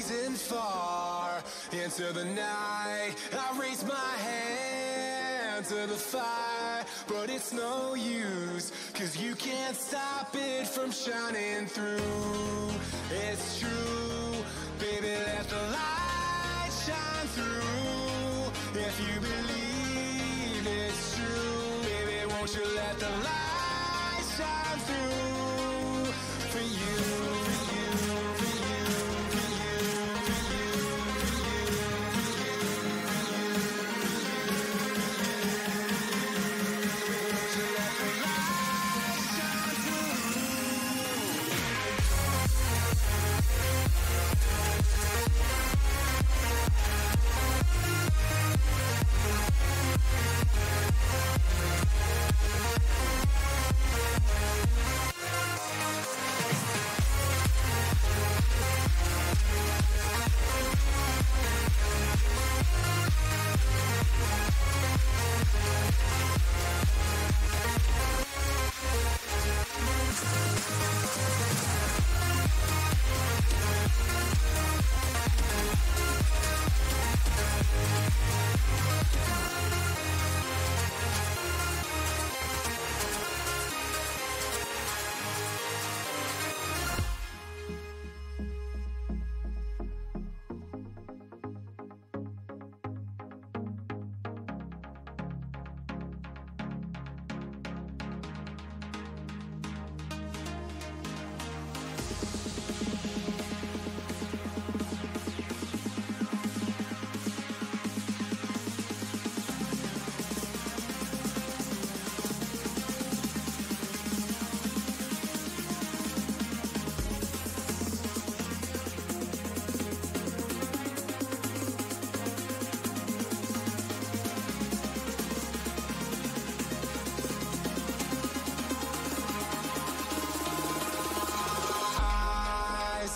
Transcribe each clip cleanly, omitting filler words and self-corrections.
gazing far into the night. I raise my hand to the fire, but it's no use, 'cause you can't stop it from shining through. It's true, baby, let the light shine through. If you believe it's true, baby, won't you let the light shine through for you, for you, for you, for you, for you, for you, won't you let the light shine through.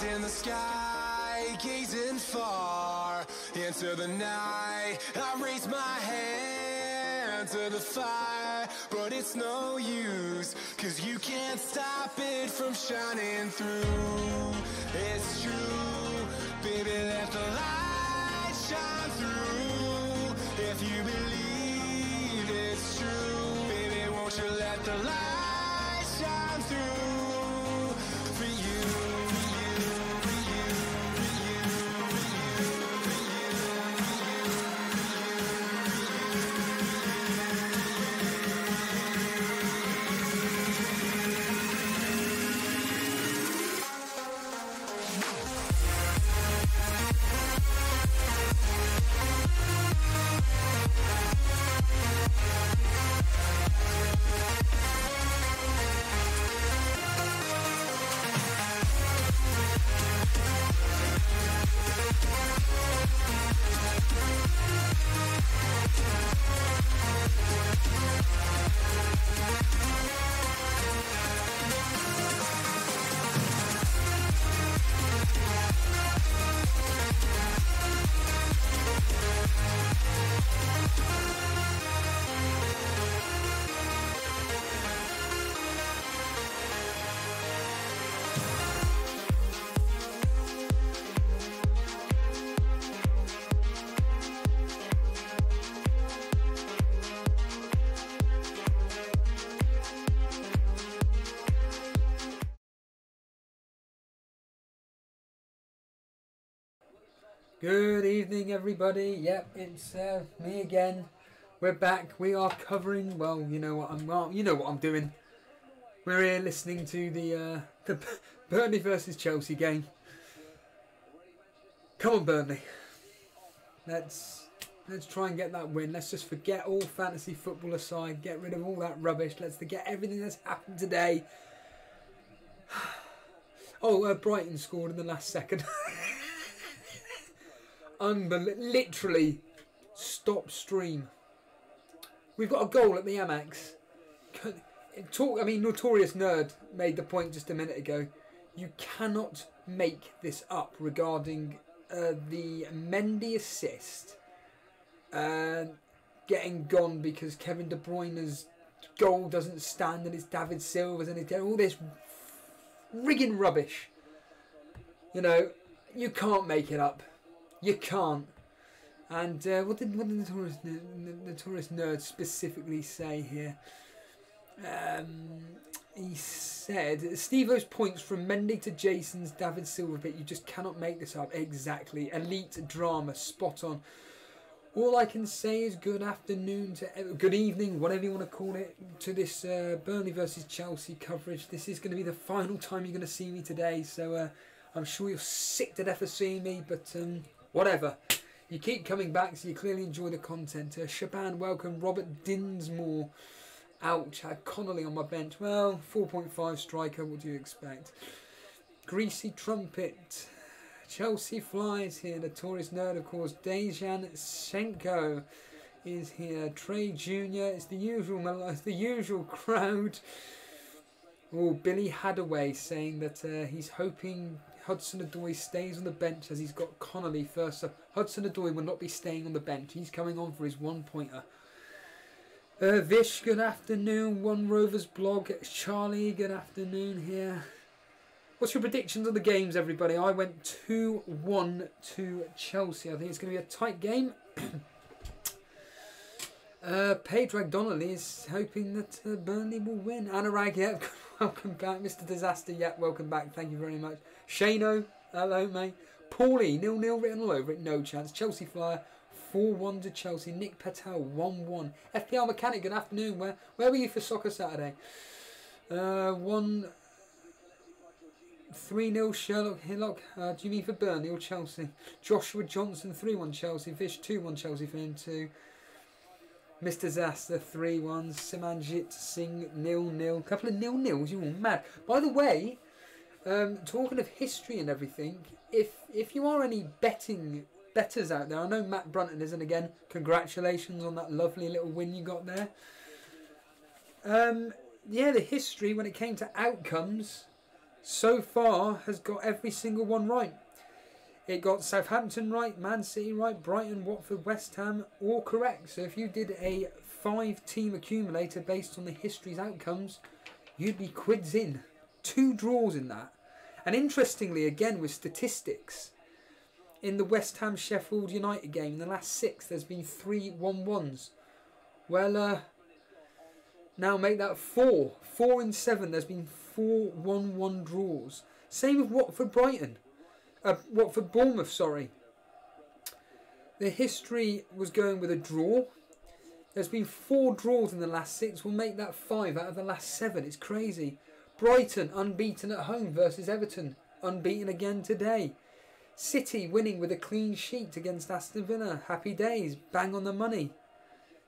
In the sky, gazing far into the night. I raise my hand to the fire, but it's no use, 'cause you can't stop it from shining through. It's true, baby, let the light shine through. If you believe it's true, baby, won't you let the light shine through for you. Good evening, everybody. Yep, it's me again. We're back. We are covering. Well, you know what I'm doing. We're here listening to the Burnley versus Chelsea game. Come on, Burnley. Let's try and get that win. Let's just forget all fantasy football aside. Get rid of all that rubbish. Let's forget everything that's happened today. Oh, Brighton scored in the last second. Literally stop stream. We've got a goal at the Amex. Notorious Nerd made the point just a minute ago. You cannot make this up regarding the Mendy assist getting gone because Kevin De Bruyne's goal doesn't stand and it's David Silva's and it's all this rigging rubbish. You know, You can't make it up. You can't. And what did the Notorious Nerd specifically say here? He said, Steve-O's points from Mendy to Jason's David Silva bit, you just cannot make this up. Exactly. Elite drama, spot on. All I can say is good afternoon to good evening, whatever you want to call it, to this Burnley versus Chelsea coverage. This is going to be the final time you're going to see me today, so I'm sure you're sick to death of seeing me, but whatever. You keep coming back, so you clearly enjoy the content. Shaban, welcome. Robert Dinsmore. Ouch, I had Connolly on my bench. Well, 4.5 striker, what do you expect? Greasy Trumpet. Chelsea Flies here. Notorious Nerd, of course. Dejan Schenko is here. Trey Jr. It's the usual crowd. Oh, Billy Hadaway saying that he's hoping Hudson-Odoi stays on the bench as he's got Connolly first. So Hudson-Odoi will not be staying on the bench. He's coming on for his one-pointer. Vish, good afternoon. One Rovers blog. Charlie, good afternoon here. What's your predictions of the games, everybody? I went 2-1 to Chelsea. I think it's going to be a tight game. Padraig Donnelly is hoping that Burnley will win. Anurag, yeah, welcome back. Mr. Disaster, yeah, welcome back. Thank you very much. Shano, hello, mate. Paulie, 0-0 written all over it. No chance. Chelsea Flyer, 4-1 to Chelsea. Nick Patel, 1-1. FPL Mechanic, good afternoon. Where were you for Soccer Saturday? 3-0 Sherlock Hillock. Do you mean for Burnley or Chelsea? Joshua Johnson, 3-1 Chelsea. Vish, 2-1 Chelsea for him too. Mr. Zaster, 3-1. Simanjit Singh, 0-0. Couple of 0-0s, you're all mad. By the way, talking of history and everything, if you are any betters out there, I know Matt Brunton isn't. Again, congratulations on that lovely little win you got there. Yeah, the history when it came to outcomes so far has got every single one right. It got Southampton right, Man City right, Brighton, Watford, West Ham, all correct. So if you did a 5-team accumulator based on the history's outcomes, you'd be quids in. 2 draws in that. And interestingly, again with statistics, in the West Ham Sheffield United game, in the last 6, there's been 3 1-1s. Well, now make that 4. 4 in 7, there's been 4 1-1 draws. Same with Watford Brighton. Watford Bournemouth, sorry. The history was going with a draw. There's been 4 draws in the last 6. We'll make that 5 out of the last 7. It's crazy. Brighton unbeaten at home versus Everton. Unbeaten again today. City winning with a clean sheet against Aston Villa. Happy days. Bang on the money.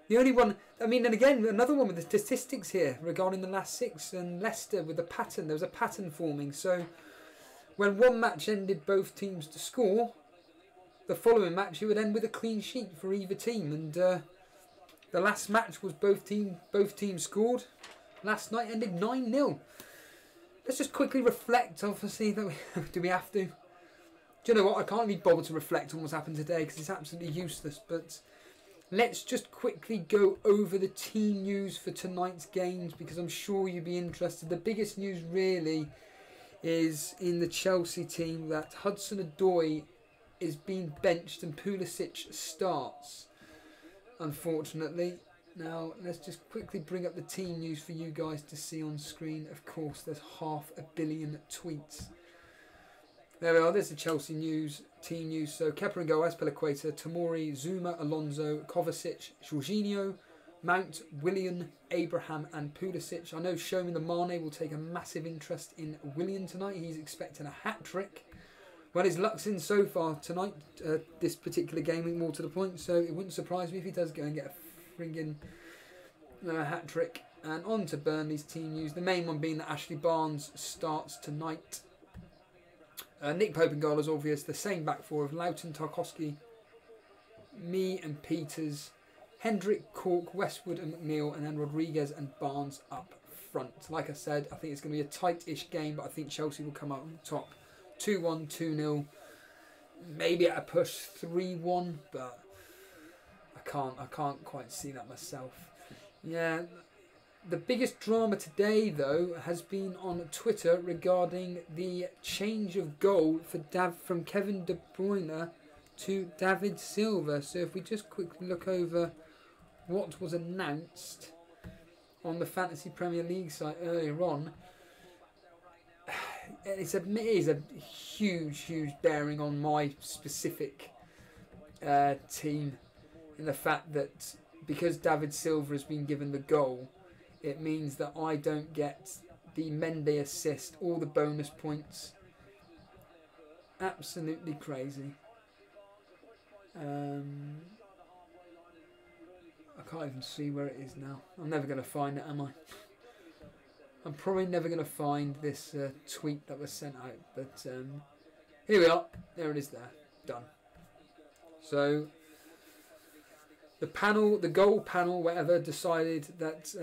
The only one, I mean, and again, another one with the statistics here regarding the last 6. And Leicester with the pattern. There was a pattern forming. So when one match ended both teams to score, the following match it would end with a clean sheet for either team. And the last match was both teams scored. Last night ended 9-0. Let's just quickly reflect, obviously, do we have to? Do you know what? I can't even bother to reflect on what's happened today because it's absolutely useless. But let's just quickly go over the team news for tonight's games because I'm sure you'd be interested. The biggest news really is in the Chelsea team that Hudson-Odoi is being benched and Pulisic starts, unfortunately. Now, let's just quickly bring up the team news for you guys to see on screen. Of course, there's 500 million tweets. There we are, there's the Chelsea news, team news. So, Kepa and goal, Azpilicueta, Tomori, Zuma, Alonso, Kovacic, Jorginho, Mount, Willian, Abraham and Pulisic. I know Showman the Mane will take a massive interest in Willian tonight. He's expecting a hat-trick. Well, his luck's in so far tonight, this particular game, more to the point. So, it wouldn't surprise me if he does go and get a friggin' hat-trick. And on to Burnley's team news. The main one being that Ashley Barnes starts tonight. Nick Pope and goal is obvious. The same back four of Loughton, Tarkowski, me and Peters, Hendrick, Cork, Westwood and McNeil, and then Rodriguez and Barnes up front. Like I said, I think it's going to be a tight-ish game, but I think Chelsea will come out on top. 2-1, 2-0, maybe at a push 3-1, but I can't quite see that myself. Yeah, The biggest drama today, though, has been on Twitter regarding the change of goal for from Kevin De Bruyne to David Silva. So if we just quickly look over what was announced on the Fantasy Premier League site earlier on, it is a huge bearing on my specific team, in the fact that because David Silva has been given the goal, it means that I don't get the Mendy assist, all the bonus points. Absolutely crazy. I can't even see where it is now. I'm never going to find it, am I? I'm probably never going to find this tweet that was sent out. But here we are. There it is there. Done. So the goal panel, whatever, decided that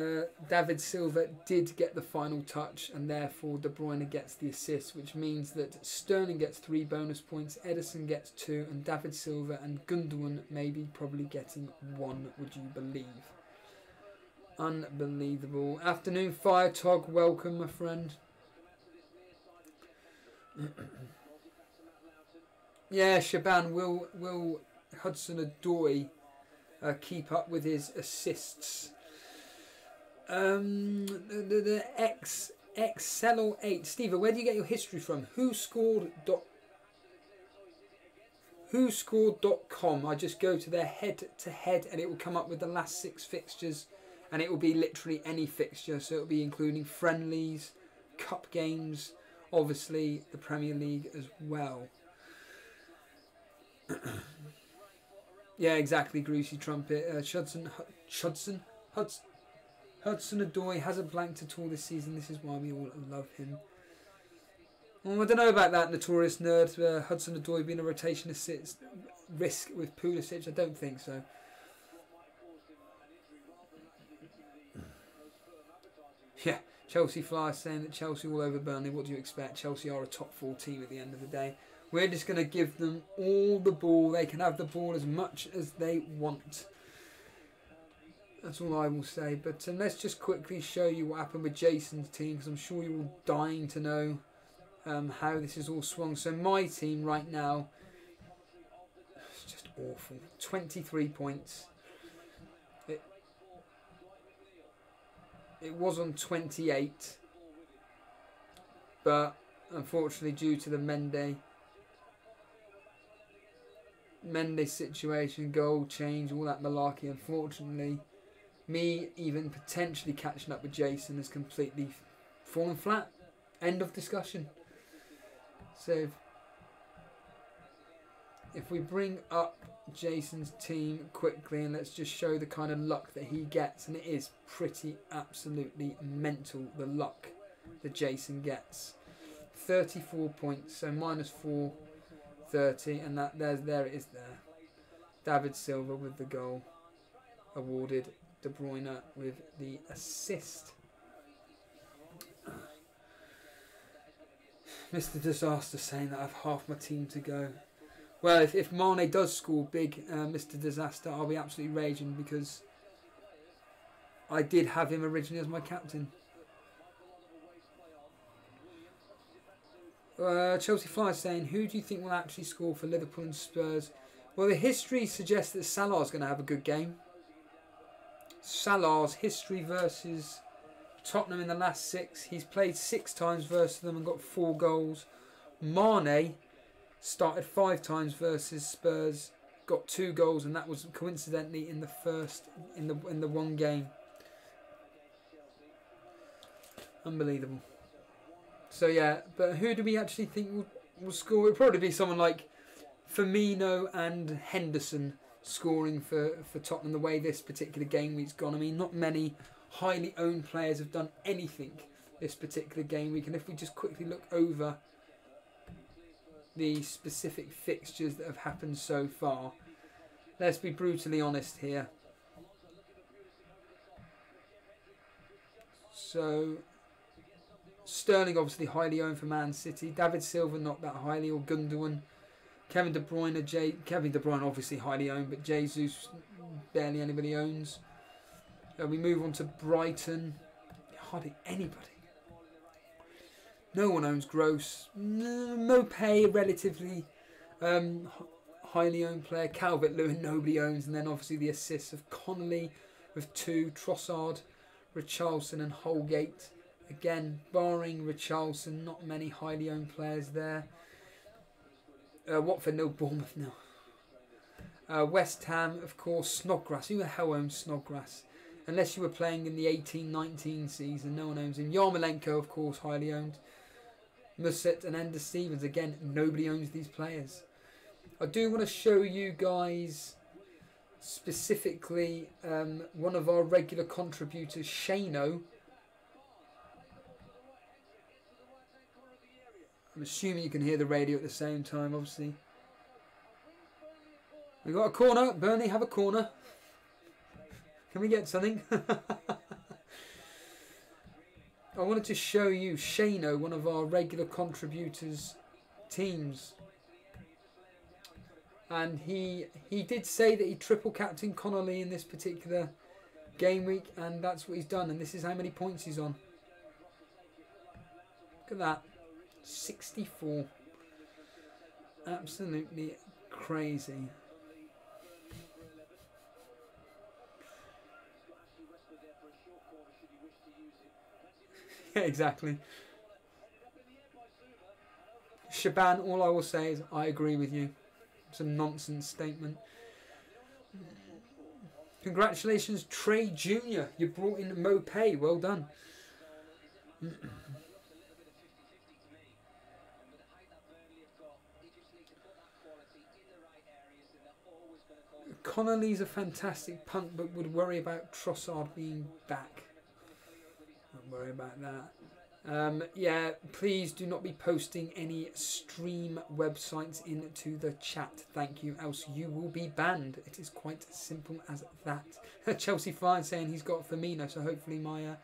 David Silva did get the final touch, and therefore De Bruyne gets the assist, which means that Sterling gets 3 bonus points, Ederson gets 2, and David Silva and Gundogan maybe probably getting 1, would you believe? Unbelievable. Afternoon, Fire Tog, welcome, my friend. Yeah, Shaban, will Hudson-Odoi keep up with his assists? The XCello8. Steve, where do you get your history from? Whoscored.com. I just go to their head-to-head and it will come up with the last 6 fixtures, and it will be literally any fixture. So it will be including friendlies, cup games, obviously the Premier League as well. Yeah, exactly, Greasy Trumpet. Hudson-Odoi hasn't blanked at all this season. This is why we all love him. Well, I don't know about that, Notorious Nerd. Hudson-Odoi being a rotation assist risk with Pulisic. I don't think so. Yeah, Chelsea Flyer saying that Chelsea all over Burnley. What do you expect? Chelsea are a top 4 team at the end of the day. We're just going to give them all the ball. They can have the ball as much as they want. That's all I will say. But let's just quickly show you what happened with Jason's team, because I'm sure you're all dying to know how this is all swung. So my team right now, it's just awful. 23 points. It was on 28. But unfortunately, due to the Mendy situation, goal change, all that malarkey, unfortunately, me even potentially catching up with Jason has completely fallen flat. End of discussion. So if we bring up Jason's team quickly and let's just show the kind of luck that he gets, and it is pretty absolutely mental, the luck that Jason gets. 34 points, so -4, 30, and there it is there. David Silva with the goal, awarded De Bruyne with the assist. Mr. Disaster saying that I have half my team to go. Well, if Mane does score big, Mr. Disaster, I'll be absolutely raging, because I did have him originally as my captain. Chelsea Fly saying, who do you think will actually score for Liverpool and Spurs? Well, the history suggests that Salah's going to have a good game. Salah's history versus Tottenham in the last 6. He's played 6 times versus them and got 4 goals. Mane started 5 times versus Spurs, got 2 goals, and that was coincidentally in the one game. Unbelievable. So yeah, but who do we actually think will score? It'll probably be someone like Firmino and Henderson scoring for Tottenham, the way this particular game week's gone. I mean, not many highly owned players have done anything this particular game week. And if we just quickly look over the specific fixtures that have happened so far, let's be brutally honest here. So Sterling obviously highly owned for Man City. David Silva not that highly, or Gundogan. Kevin De Bruyne obviously highly owned, but Jesus barely anybody owns. We move on to Brighton. hardly anybody. No one owns Gross. Mopay, relatively highly owned player. Calvert-Lewin, nobody owns. And then obviously the assists of Connolly with 2. Trossard, Richarlison and Holgate. Again, barring Richarlison, not many highly owned players there. Watford, no. Bournemouth, no. West Ham, of course. Snodgrass. Who the hell owns Snodgrass? Unless you were playing in the 18-19 season, no one owns him. Yarmolenko, of course, highly owned. Musset and Ender Stevens, again, nobody owns these players. I do want to show you guys specifically one of our regular contributors, Shano. I'm assuming you can hear the radio at the same time, obviously. We got a corner. Burnley have a corner. Can we get something? I wanted to show you Shano, one of our regular contributors' teams. And he did say that he triple captained Connolly in this particular game week, and that's what he's done. And this is how many points he's on. Look at that. 64. Absolutely crazy. Yeah, exactly. Shaban, all I will say is I agree with you. It's a nonsense statement. Congratulations, Trey Jr. You brought in Mopay. Well done. Connolly's a fantastic punt, but would worry about Trossard being back. Don't worry about that. Yeah, please do not be posting any stream websites into the chat. Thank you, else you will be banned. It is quite as simple as that. Chelsea Flyers saying he's got Firmino, so hopefully my...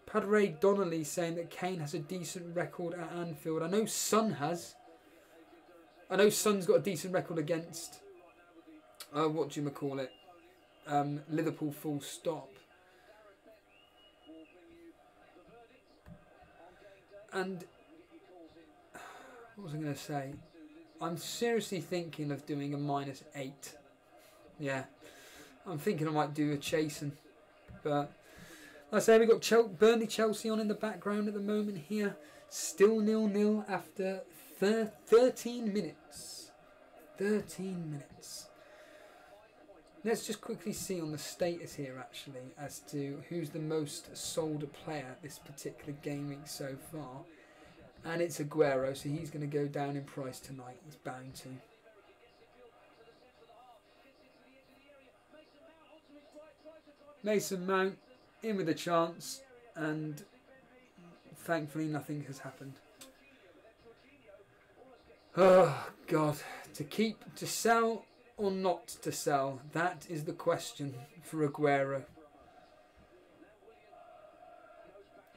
Padre Donnelly saying that Kane has a decent record at Anfield. I know Son has. I know Son's got a decent record against... what do you call it? Liverpool full stop. And what was I going to say? I'm seriously thinking of doing a -8. Yeah, I'm thinking I might do a chasing. But like I say, we've got Burnley Chelsea on in the background at the moment here. Still 0-0 after 13 minutes. 13 minutes. Let's just quickly see on the status here actually as to who's the most sold player this particular game week so far. And it's Aguero, so he's going to go down in price tonight. He's bound to. Mason Mount in with a chance, and thankfully nothing has happened. Oh God, to sell or not to sell? That is the question for Aguero.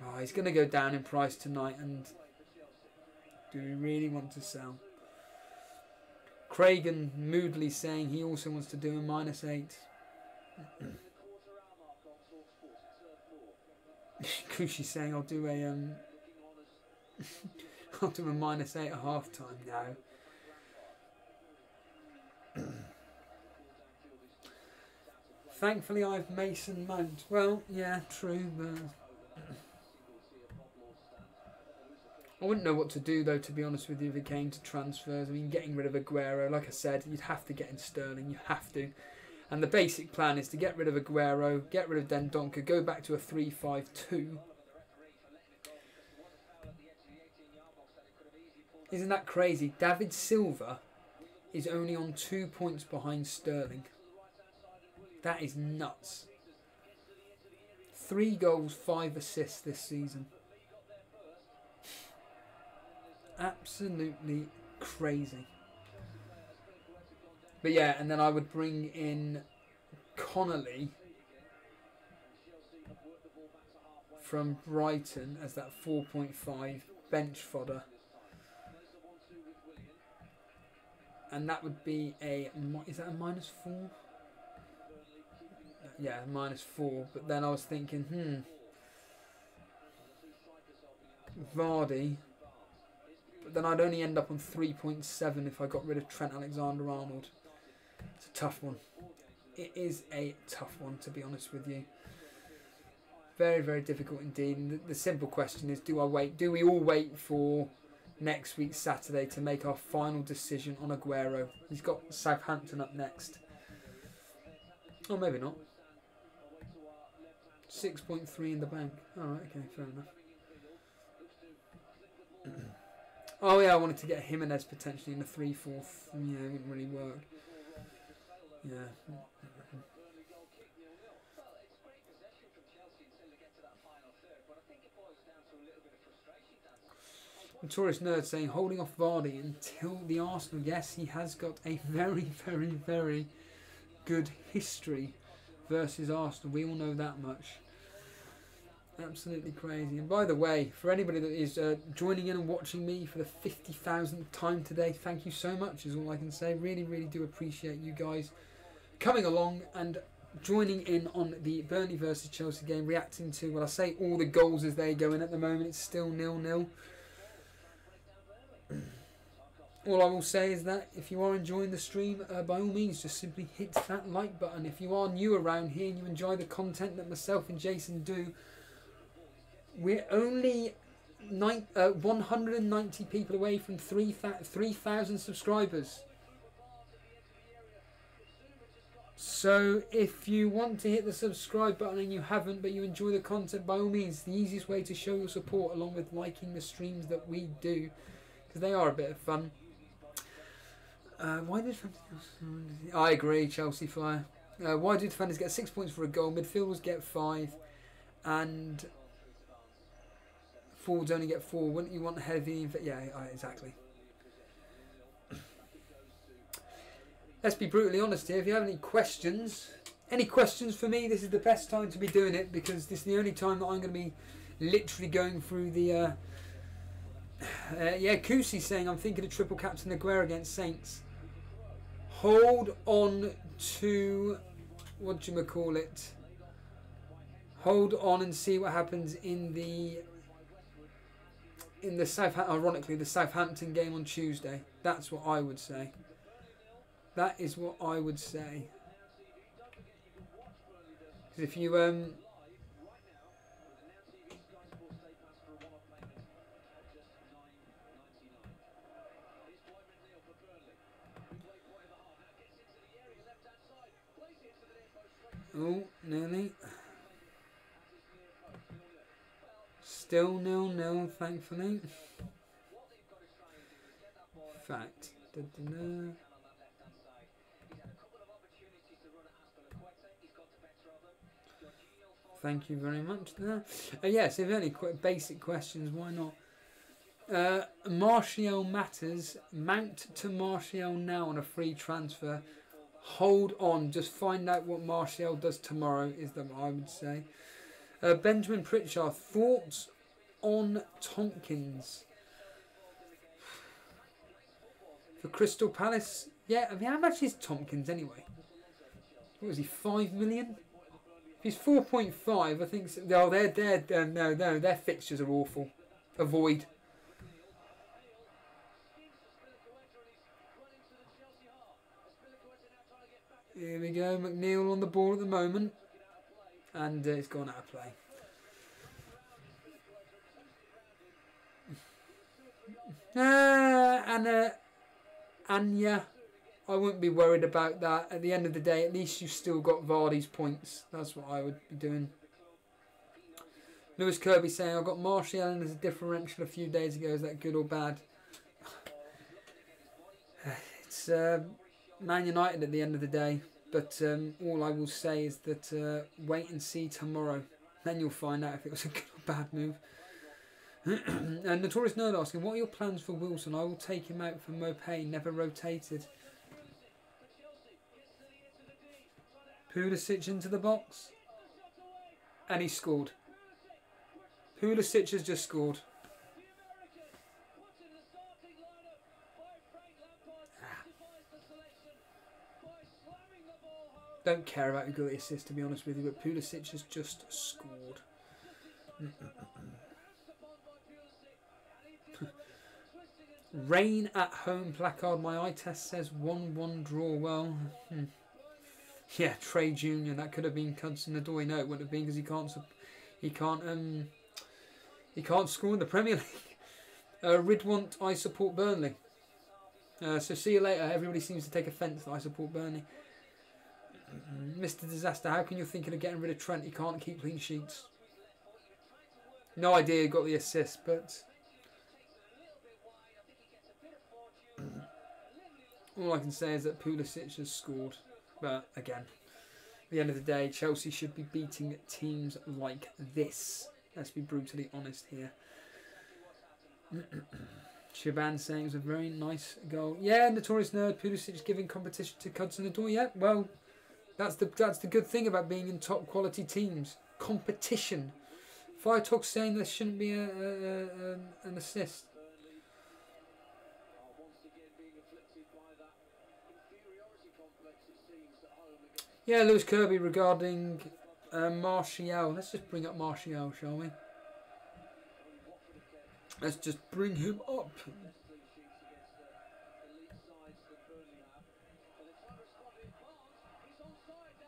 Oh, he's going to go down in price tonight, and do we really want to sell? Cragen moodily saying he also wants to do a -8. Kushi saying I'll do a I'll do a -8 at half time now. Thankfully I've Mason Mount. Well, yeah, true, but I wouldn't know what to do though, to be honest with you, if it came to transfers. I mean, getting rid of Aguero, like I said, you'd have to get in Sterling, you have to. And the basic plan is to get rid of Aguero, get rid of Dendoncker, go back to a 3-5-2. Isn't that crazy? David Silva is only on 2 points behind Sterling. That is nuts. 3 goals, 5 assists this season. Absolutely crazy. But yeah, and then I would bring in Connolly from Brighton as that 4.5 bench fodder. And that would be a... Is that a -4? yeah, -4. But then I was thinking, Vardy. But then I'd only end up on 3.7 if I got rid of Trent Alexander-Arnold. It's a tough one. It is a tough one, to be honest with you. Very, very difficult indeed. And the simple question is, do I wait? Do we all wait for next week Saturday to make our final decision on Aguero? He's got Southampton up next. Oh, maybe not. 6.3 in the bank. Alright, okay, fair enough. Oh yeah, I wanted to get Jimenez potentially in the 3-4. Yeah, it wouldn't really work. Yeah. Notorious Nerd saying holding off Vardy until the Arsenal. Yes, he has got a very, very, very good history versus Arsenal. We all know that much. Absolutely crazy. And by the way, for anybody that is joining in and watching me for the 50,000th time today, thank you so much is all I can say. Really, really do appreciate you guys coming along and joining in on the Burnley versus Chelsea game, reacting to, well, I say all the goals as they go in at the moment. It's still 0-0. All I will say is that if you are enjoying the stream, by all means, just simply hit that like button. If you are new around here and you enjoy the content that myself and Jason do, we're only 190 people away from 3,000 subscribers. So if you want to hit the subscribe button and you haven't, but you enjoy the content, by all means, the easiest way to show your support, along with liking the streams that we do, because they are a bit of fun. Why did I agree, Chelsea Flyer. Why do defenders get 6 points for a goal? Midfielders get 5, and forwards only get 4. Wouldn't you want heavy? Yeah, exactly. Let's be brutally honest here. If you have any questions for me, this is the best time to be doing it, because this is the only time that I'm going to be literally going through the. Yeah, Kusi saying I'm thinking of triple captain Aguero against Saints. Hold on to whatchamacallit. Hold on and see what happens in the ironically the Southampton game on Tuesday. That's what I would say. That is what I would say. Because if you oh, nearly. Still 0-0, thankfully. Fact. Thank you very much there. Yes, if any basic questions, why not? Martial matters. Mount to Martial now on a free transfer. Hold on, just find out what Martial does tomorrow is what I would say. Benjamin Pritchard, thoughts on Tompkins for Crystal Palace? Yeah, I mean, how much is Tompkins anyway? What was he, 5 million? If he's 4.5, I think. No, their fixtures are awful. Avoid. Here we go, McNeil on the ball at the moment, and it's gone out of play. Anya, I wouldn't be worried about that. At the end of the day, at least you've still got Vardy's points. That's what I would be doing. Lewis Kirby saying, I got Martial in as a differential a few days ago. Is that good or bad? It's Man United at the end of the day. But all I will say is that wait and see tomorrow. Then you'll find out if it was a good or bad move. And Notorious Nerd asking, what are your plans for Wilson? I will take him out for Mopay, never rotated. Pulisic into the box. And he scored. Pulisic has just scored. Don't care about who got the assist, to be honest with you, but Pulisic has just scored. Rain at home placard. My eye test says 1-1 draw. Well, yeah, Trey Jr. That could have been Hudson-Odoi. No, it wouldn't have been because he can't score in the Premier League. Ridwant, I support Burnley. So see you later. Everybody seems to take offence that I support Burnley. Mr. Disaster, how can you thinking of getting rid of Trent? He can't keep clean sheets. No idea he got the assist, but all I can say is that Pulisic has scored. But again, at the end of the day, Chelsea should be beating teams like this. Let's be brutally honest here. Shaban saying it was a very nice goal. Yeah, Notorious Nerd, Pulisic giving competition to Hudson-Odoi. Yeah, well, that's the good thing about being in top quality teams. Competition. Firetalk saying there shouldn't be an assist. Yeah, Lewis Kirby regarding Martial. Let's just bring up Martial, shall we? Let's just bring him up.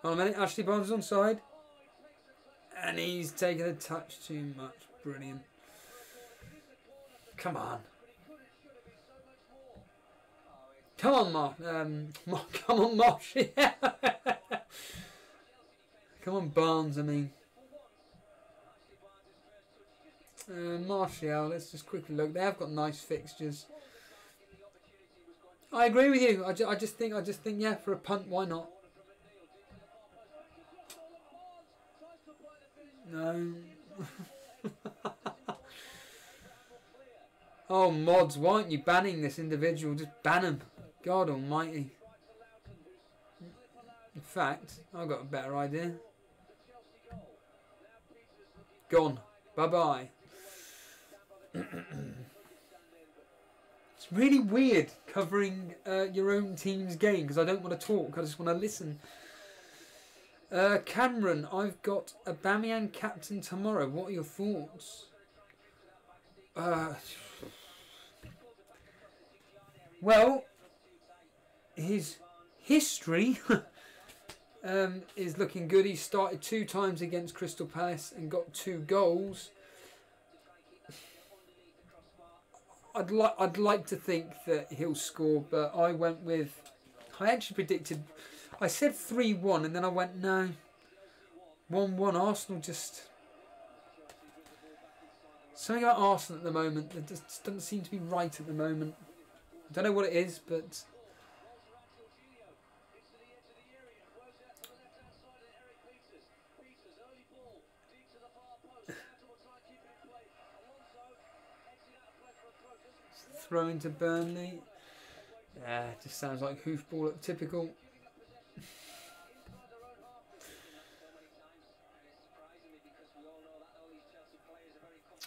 Hold on a minute, Ashley Barnes is onside. And he's taken a touch too much. Brilliant. Come on. Come on, come on, Martial. Come on, Barnes, I mean. Martial, let's just quickly look. They have got nice fixtures. I agree with you. I just think, yeah, for a punt, why not? No. Oh, mods, why aren't you banning this individual? Just ban him. God almighty. In fact, I've got a better idea. Gone. Bye-bye. It's really weird covering your own team's game because I don't want to talk. I just want to listen. Cameron, I've got Aubameyang captain tomorrow. What are your thoughts? Well, his history is looking good. He started 2 times against Crystal Palace and got 2 goals. I'd like to think that he'll score, but I actually predicted. I said 3-1 and then I went no. 1-1. Arsenal just. Something about Arsenal at the moment that just doesn't seem to be right at the moment. I don't know what it is, but. Throw into Burnley. Yeah, it just sounds like hoofball, typical.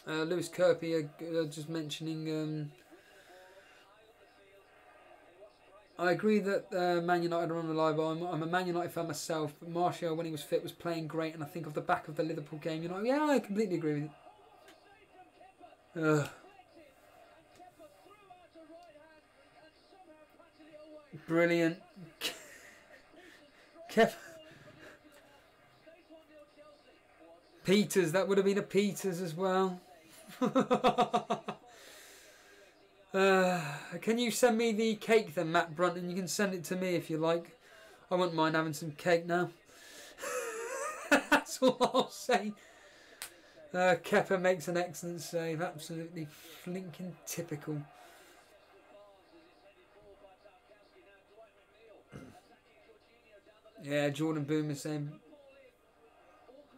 Lewis Kirby just mentioning. I agree that Man United are unreliable. I'm a Man United fan myself, but Martial, when he was fit, was playing great, and I think off the back of the Liverpool game, yeah, I completely agree with you. Brilliant. Peters, that would have been a Peters as well. Can you send me the cake then, Matt Brunton? You can send it to me if you like. I wouldn't mind having some cake now. That's all I'll say. Kepa makes an excellent save. Absolutely flinking typical. Yeah, Jordan Boom is saying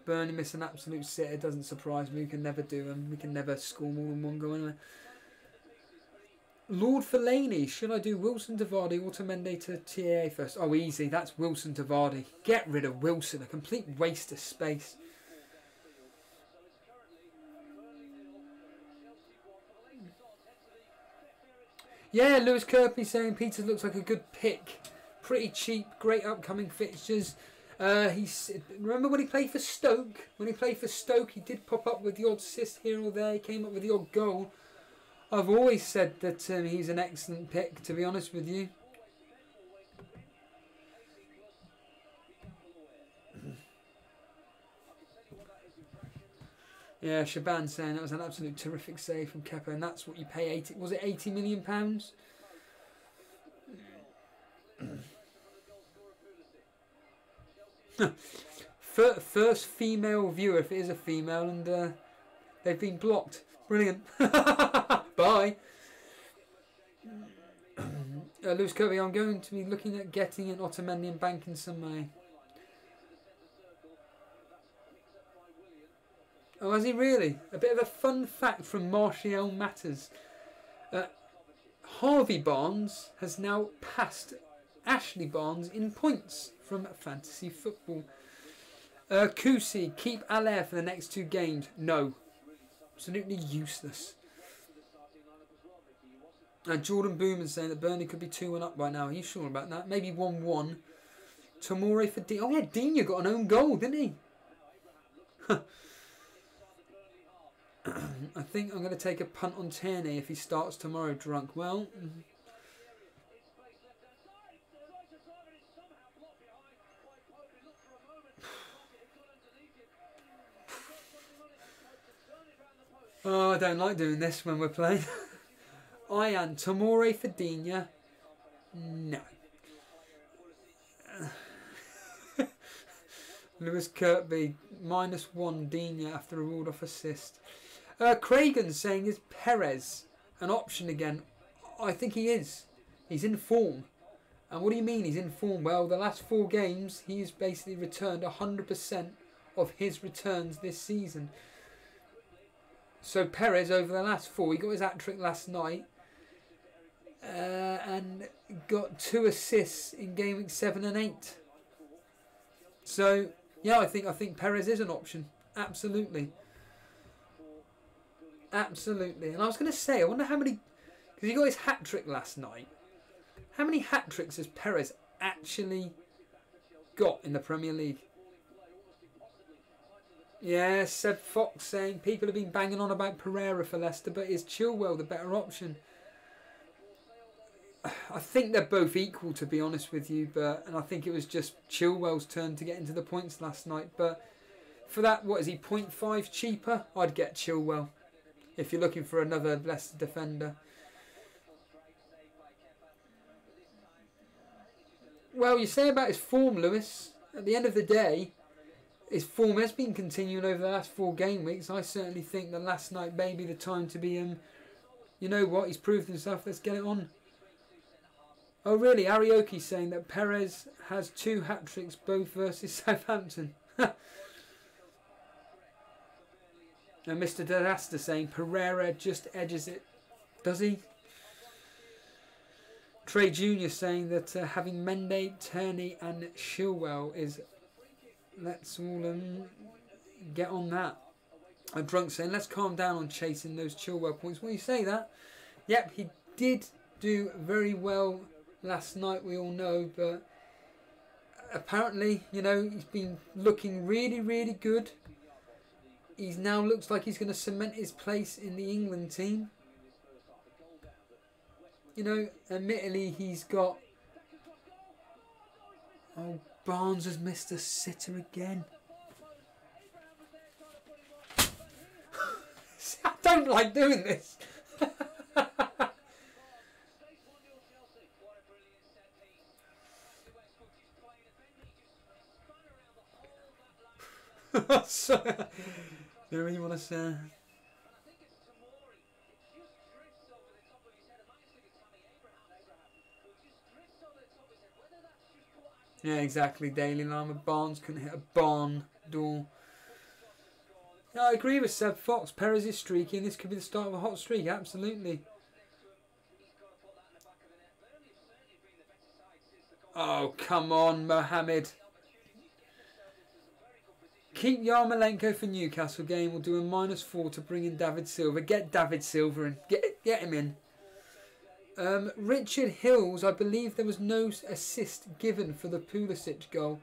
Burnley miss an absolute sitter. It doesn't surprise me. We can never do them. We can never score more than 1 goal anyway. Lord Fellaini, should I do Wilson to Vardy, Otamendi to TAA first? Oh, easy. That's Wilson to Vardy. Get rid of Wilson. A complete waste of space. Yeah, Lewis Kirby saying Peters looks like a good pick. Pretty cheap, great upcoming fixtures. Remember when he played for Stoke? When he played for Stoke, he did pop up with the odd assist here or there. He came up with the odd goal. I've always said that he's an excellent pick, to be honest with you. Yeah, Shaban saying that was an absolute terrific save from Kepa, and that's what you pay 80. Was it £80 million? First female viewer, if it is a female, and they've been blocked. Brilliant. Bye. Lewis Kirby, I'm going to be looking at getting an Otamendi and banking some money. Oh, has he really? A bit of a fun fact from Martial Matters. Harvey Barnes has now passed Ashley Barnes in points from Fantasy Football. Kusi, keep Allaire for the next 2 games. No. Absolutely useless. Jordan Booman saying that Burnley could be 2-1 up by now. Are you sure about that? Maybe 1-1. Tomori for Dean. Oh yeah, Digne got an own goal, didn't he? I think I'm going to take a punt on Tierney if he starts tomorrow drunk. Well... Oh, I don't like doing this when we're playing. Ian, Tomori for Digne. No. Lewis Kirkby, -1 Digne after a ruled off assist. Cragen saying, is Perez an option again? I think he is. He's in form. And what do you mean he's in form? Well, the last 4 games, he's basically returned 100% of his returns this season. So Perez, over the last 4, he got his hat-trick last night. And got 2 assists in Gameweek 7 and 8. So, yeah, I think Perez is an option. Absolutely. Absolutely. And I was going to say, I wonder how many... Because he got his hat-trick last night. How many hat-tricks has Perez actually got in the Premier League? Yeah, Seb Fox saying people have been banging on about Pereira for Leicester, but is Chilwell the better option? I think they're both equal, to be honest with you, and I think it was just Chilwell's turn to get into the points last night. But for that, what is he, 0.5 cheaper? I'd get Chilwell if you're looking for another Leicester defender. Well, you say about his form, Lewis. At the end of the day, his form has been continuing over the last 4 game weeks. I certainly think that last night may be the time to be you know what, he's proved himself, let's get it on. Oh really, Arioki saying that Perez has 2 hat-tricks, both versus Southampton. And Mr. Disaster saying Pereira just edges it. Does he? Trey Jr. saying that having Mendy, Tierney and Chilwell is... Let's all get on that. A drunk saying, let's calm down on chasing those Chilwell points. Well, you say that. Yep, he did do very well last night, we all know. But apparently, you know, he's been looking really, really good. He now looks like he's going to cement his place in the England team. You know, admittedly, he's got... Oh, Barnes has missed a sitter again. I don't like doing this. So, you really want to say? Yeah, exactly. Daily Lama. Barnes couldn't hit a barn door. Yeah, I agree with Seb Fox. Perez is streaking. This could be the start of a hot streak. Absolutely. Oh, come on, Mohamed. Keep Yarmolenko for Newcastle game. We'll do a -4 to bring in David Silva. Get David Silva in. Get him in. Richard Hills, I believe there was no assist given for the Pulisic goal.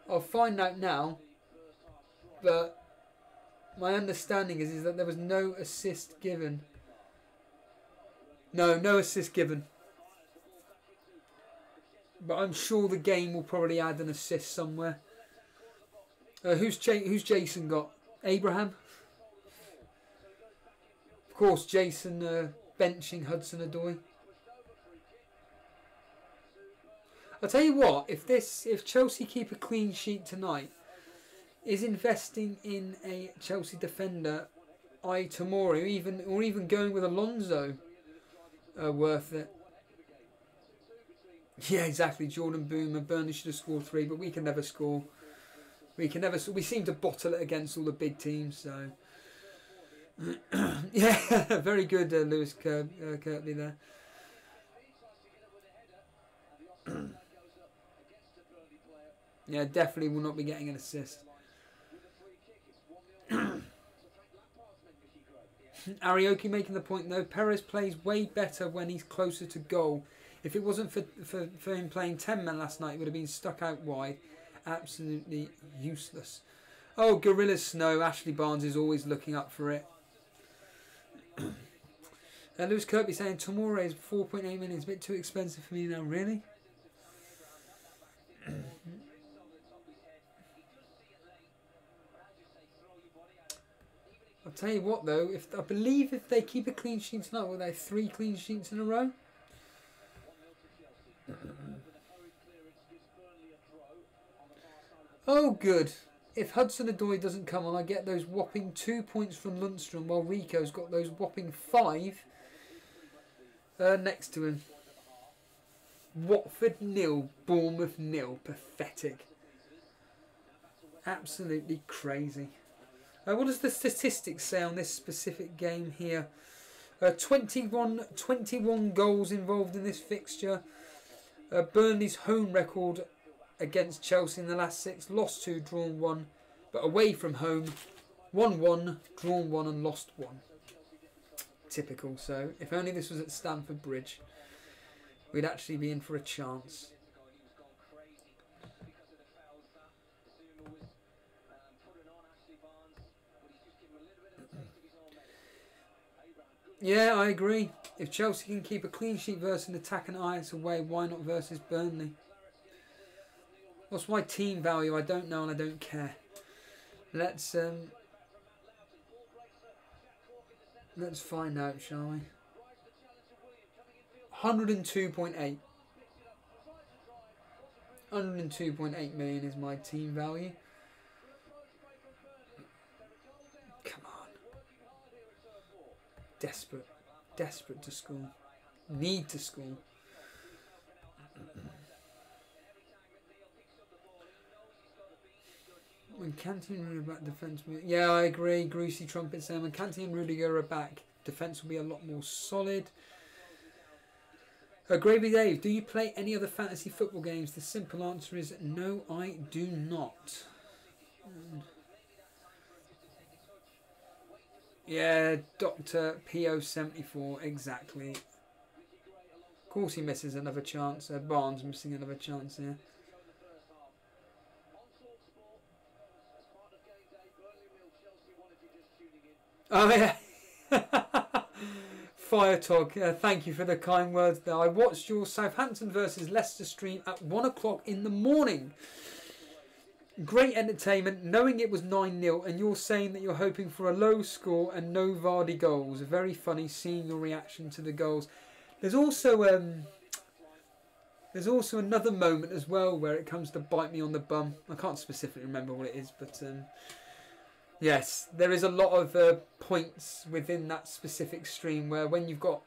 I'll find out now. But my understanding is that there was no assist given. No assist given. But I'm sure the game will probably add an assist somewhere. Who's Jason got? Abraham? Of course, Jason benching Hudson-Odoi. I'll tell you what, if Chelsea keep a clean sheet tonight, is investing in a Chelsea defender, tomorrow, or even going with Alonso, worth it. Yeah, exactly. Jordan Boomer. Burnley should have scored 3, but we can never score. We seem to bottle it against all the big teams. So, yeah, very good, Lewis Kirkby there. Yeah, definitely will not be getting an assist. Arioki making the point though. Perez plays way better when he's closer to goal. If it wasn't for him playing 10 men last night, he would have been stuck out wide. Absolutely useless. Oh, Gorilla Snow. Ashley Barnes is always looking up for it. Lewis Kirkby saying Tomore is 4.8 million. It's a bit too expensive for me now. Really? I'll tell you what though. I believe if they keep a clean sheet tonight, will they have 3 clean sheets in a row? Oh, good. If Hudson-Odoi doesn't come on, I get those whopping 2 points from Lundstrom, while Rico's got those whopping 5 next to him. Watford 0, Bournemouth 0. Pathetic. Absolutely crazy. What does the statistics say on this specific game here? 21 goals involved in this fixture. Burnley's home record against Chelsea in the last 6, lost 2, drawn 1, but away from home, won 1, drawn 1 and lost 1. Typical. So if only this was at Stamford Bridge, we'd actually be in for a chance. Yeah, I agree. If Chelsea can keep a clean sheet versus an attack and Ajax away, why not versus Burnley? What's my team value? I don't know and I don't care. Let's find out, shall we? 102.8. 102.8 million is my team value. Come on. Desperate to score. Need to score. When Kanté and Rudiger back, defence... Yeah, I agree. Greasy Trumpet saying when Kanté and Rudiger are back, defence will be a lot more solid. Gravy Dave, do you play any other fantasy football games? The simple answer is no, I do not. Yeah, Dr. PO74, exactly. Of course he misses another chance. Barnes missing another chance here. Oh yeah. Fire Tog, thank you for the kind words there. I watched your Southampton versus Leicester stream at 1 o'clock in the morning. Great entertainment, knowing it was 9-0, and you're saying that you're hoping for a low score and no Vardy goals. Very funny seeing your reaction to the goals. There's also another moment as well where it comes to bite me on the bum. I can't specifically remember what it is, but yes, there is a lot of points within that specific stream where when you've got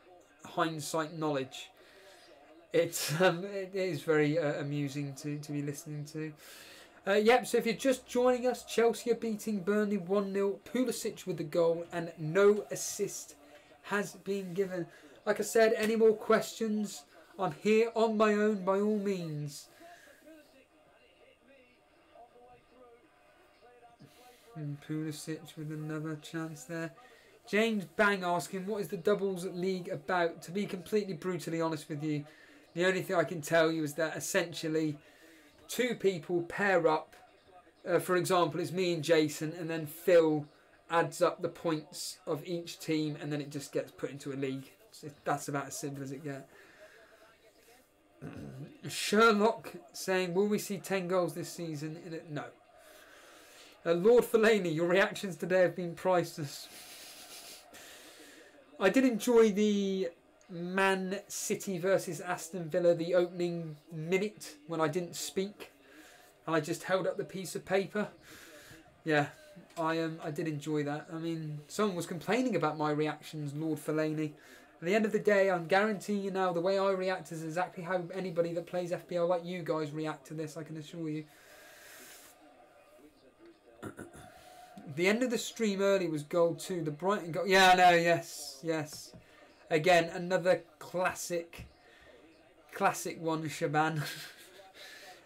hindsight knowledge, it is very amusing to be listening to. Yep, so if you're just joining us, Chelsea are beating Burnley 1-0. Pulisic with the goal and no assist has been given. Like I said, any more questions? I'm here on my own by all means. And Pulisic with another chance there. James Bang asking, what is the doubles league about? To be completely brutally honest with you, the only thing I can tell you is that essentially 2 people pair up For example, it's me and Jason, and then Phil adds up the points of each team, and then it just gets put into a league. So that's about as simple as it gets. Sherlock saying, will we see 10 goals this season? No. Lord Fellaini, your reactions today have been priceless. I did enjoy the Man City versus Aston Villa, the opening minute when I didn't speak. I just held up the piece of paper. Yeah, I did enjoy that. I mean, someone was complaining about my reactions, Lord Fellaini. At the end of the day, I'm guaranteeing you now, the way I react is exactly how anybody that plays FPL like you guys react to this, I can assure you. The end of the stream early was goal 2. The Brighton goal. Yeah, I know, yes, yes. Again, another classic one, Shaban.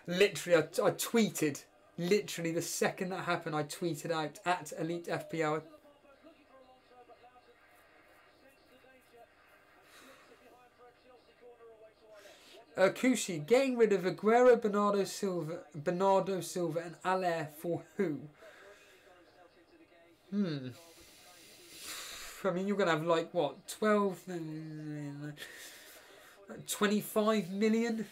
Literally, I tweeted. Literally, the second that happened, I tweeted out at Elite FPL. Kushi, getting rid of Aguero, Bernardo Silva and Allaire for who? I mean, you're going to have like, what, 25 million?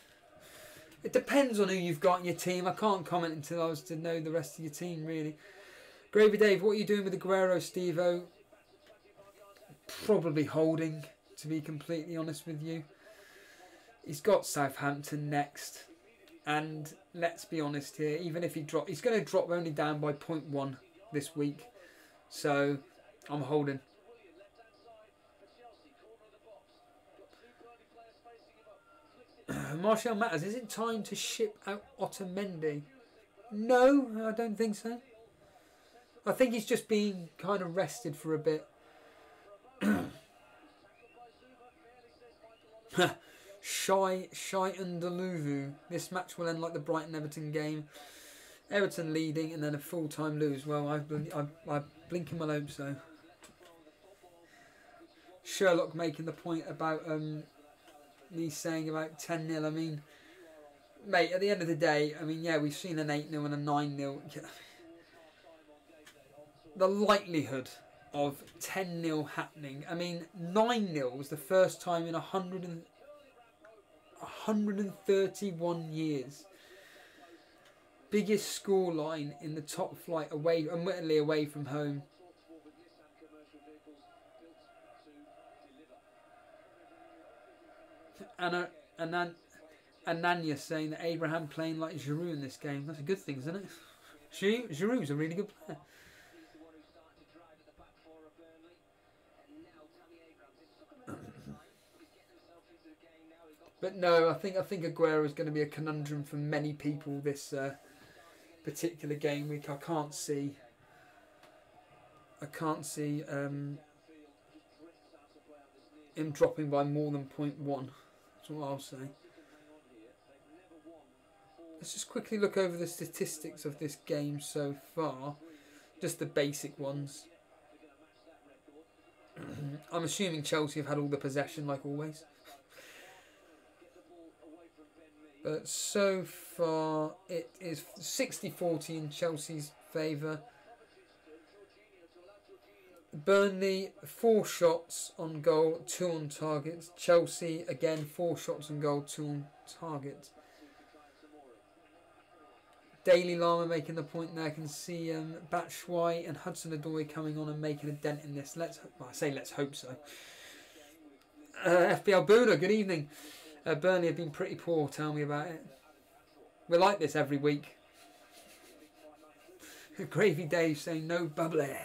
It depends on who you've got in your team. I can't comment until I was to know the rest of your team, really. Gravy Dave, what are you doing with Aguero, Steve-O? Probably holding, to be completely honest with you. He's got Southampton next. And let's be honest here, even if he drops, he's going to drop only down by 0.1 this week. So, I'm holding. Martial Matters, is it time to ship out Otamendi? No, I don't think so. I think he's just being kind of rested for a bit. Shy and Deluvu. This match will end like the Brighton-Everton game. Everton leading and then a full-time lose. Well, I blink in my hope so. Sherlock making the point about me saying about 10-0. I mean, mate, at the end of the day, I mean, yeah, we've seen an 8-0 and a 9-0. The likelihood of 10-0 happening. I mean, 9-0 was the first time in 131 years. Biggest scoreline in the top flight, admittedly away from home. Ananya saying that Abraham playing like Giroud in this game. That's a good thing, isn't it? Giroud's a really good player. But no, I think Aguero is going to be a conundrum for many people this particular game week. I can't see him dropping by more than 0.1. That's what I'll say. Let's just quickly look over the statistics of this game so far. Just the basic ones. I'm assuming Chelsea have had all the possession like always. But so far it is 60-40 in Chelsea's favour. Burnley 4 shots on goal, 2 on target. Chelsea again 4 shots on goal, 2 on target. Daily Lama making the point there. I can see Batshuayi and Hudson-Odoi coming on and making a dent in this. Let's hope so. FPL Buddha, good evening. Burnley have been pretty poor, tell me about it. We're like this every week. Gravy Dave saying no bubbly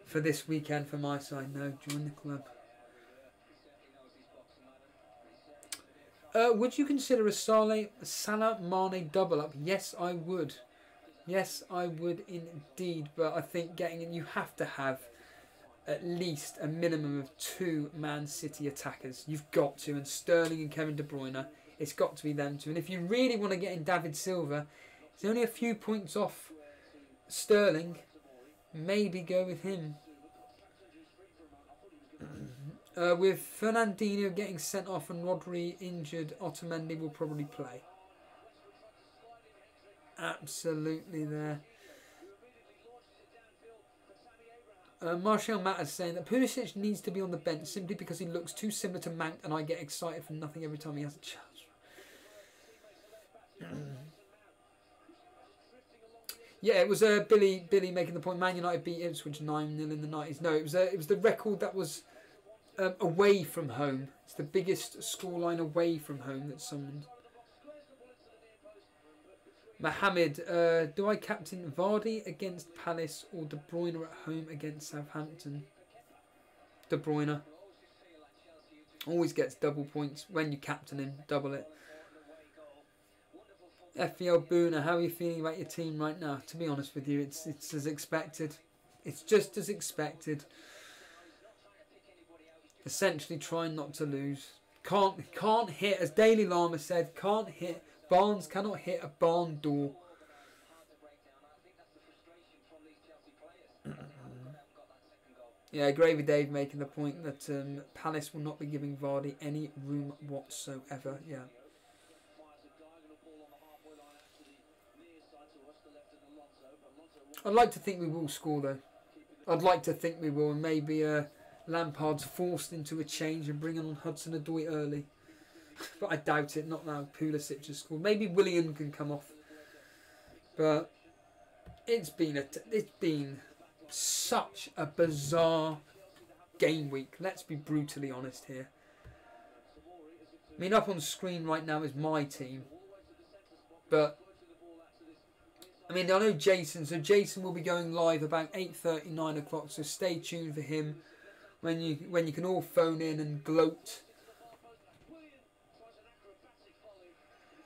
for this weekend for my side. No, join the club. Would you consider a Salah Mane double up? Yes, I would. Yes, I would indeed. But I think you have to have at least a minimum of 2 Man City attackers. You've got to. And Sterling and Kevin De Bruyne, it's got to be them two. And if you really want to get in David Silva, it's only a few points off Sterling. Maybe go with him. With Fernandinho getting sent off and Rodri injured, Otamendi will probably play. absolutely there. Martial Matt is saying that Pulisic needs to be on the bench simply because he looks too similar to Mount, and I get excited for nothing every time he has a chance. Yeah, it was Billy making the point. Man United beat Ipswich 9-0 in the 90s. No, it was the record that was away from home. It's the biggest scoreline away from home that's summoned. Mohammed, do I captain Vardy against Palace or De Bruyne at home against Southampton? De Bruyne. Always gets double points when you captain him. Double it. FPL Boona, how are you feeling about your team right now? To be honest with you, it's as expected. It's just as expected. Essentially trying not to lose. Can't hit, as Daily Llama said, can't hit. Barnes cannot hit a barn door. Yeah, Gravy Dave making the point that Palace will not be giving Vardy any room whatsoever. Yeah. I'd like to think we will score though. I'd like to think we will, and maybe Lampard's forced into a change and bringing on Hudson-Odoi early. But I doubt it. Not now. Pulisic has scored. Maybe Willian can come off. But it's been such a bizarre game week. Let's be brutally honest here. I mean, up on screen right now is my team, but I mean, I know Jason. So Jason will be going live about 8:30, 9 o'clock. So stay tuned for him when you can all phone in and gloat.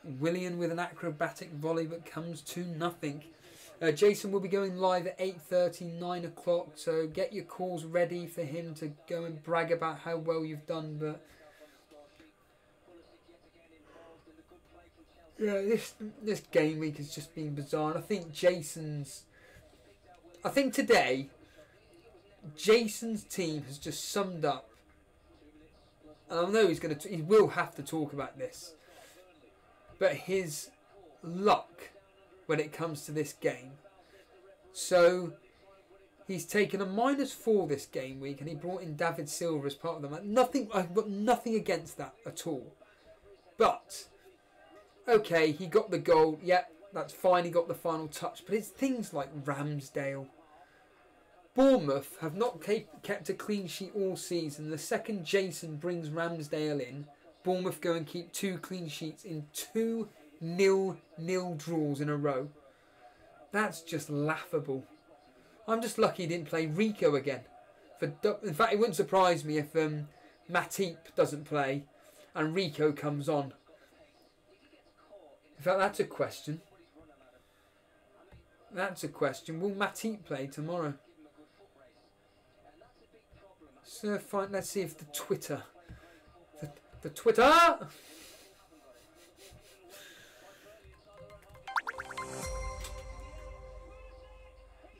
Willian with an acrobatic volley but comes to nothing. Jason will be going live at 8:30, 9 o'clock. So get your calls ready for him to go and brag about how well you've done. But yeah, this game week has just been bizarre. And I think today, Jason's team has just summed up. And I know he will have to talk about this. But his luck when it comes to this game. So he's taken a -4 this game week, and he brought in David Silva as part of them. I've got nothing against that at all. But okay, he got the goal. Yep, that's fine. He got the final touch. But it's things like Ramsdale. Bournemouth have not kept a clean sheet all season. The second Jason brings Ramsdale in, Bournemouth go and keep 2 clean sheets in 2 0-0 draws in a row. That's just laughable. I'm just lucky he didn't play Rico again. In fact, it wouldn't surprise me if Matip doesn't play and Rico comes on. In fact, that's a question. That's a question. Will Matip play tomorrow? So fine. Let's see if the Twitter. The Twitter.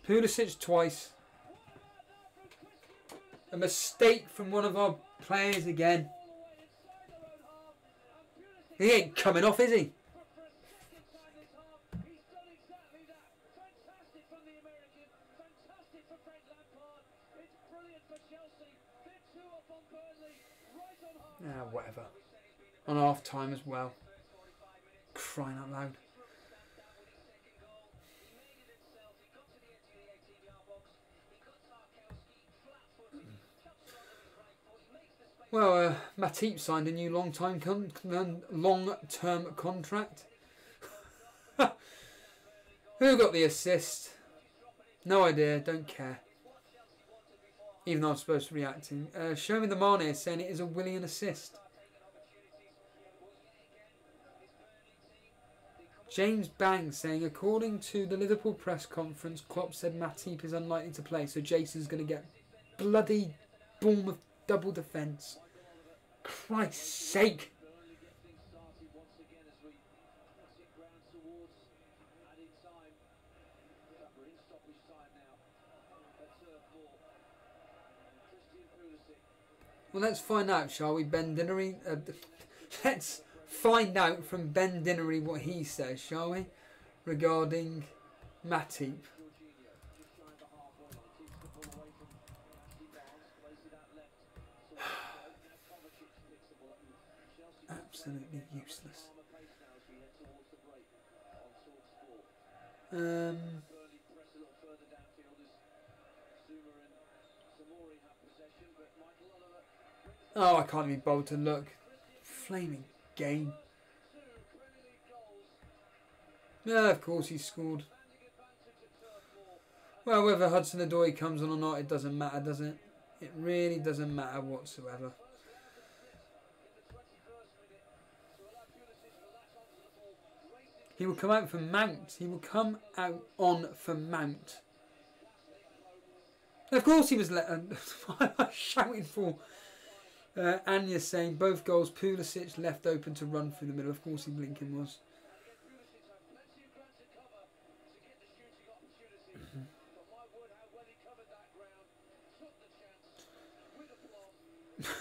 Pulisic twice. A mistake from one of our players again. He ain't coming off, is he? Whatever. On half time as well. Crying out loud. Well, Matip signed a new long-term contract. Who got the assist? No idea, don't care. Even though I'm supposed to be reacting. Show me the Mane is saying it is a Willian assist. James Bang saying, according to the Liverpool press conference, Klopp said Matip is unlikely to play, so Jason's going to get bloody Bournemouth double defence. Christ's sake. Well, let's find out, shall we, Ben Dinnery? Let's find out from Ben Dinnery what he says, shall we? regarding Matip. Absolutely useless. Oh, I can't even bother to look. Flaming game. Yeah, of course he scored. Well, whether Hudson-Odoi comes on or not, it doesn't matter, does it? It really doesn't matter whatsoever. He will come out for Mount. He will come out on for Mount. Of course he was let. I was shouting for Anya saying both goals. Pulisic left open to run through the middle. Of course he blinking was.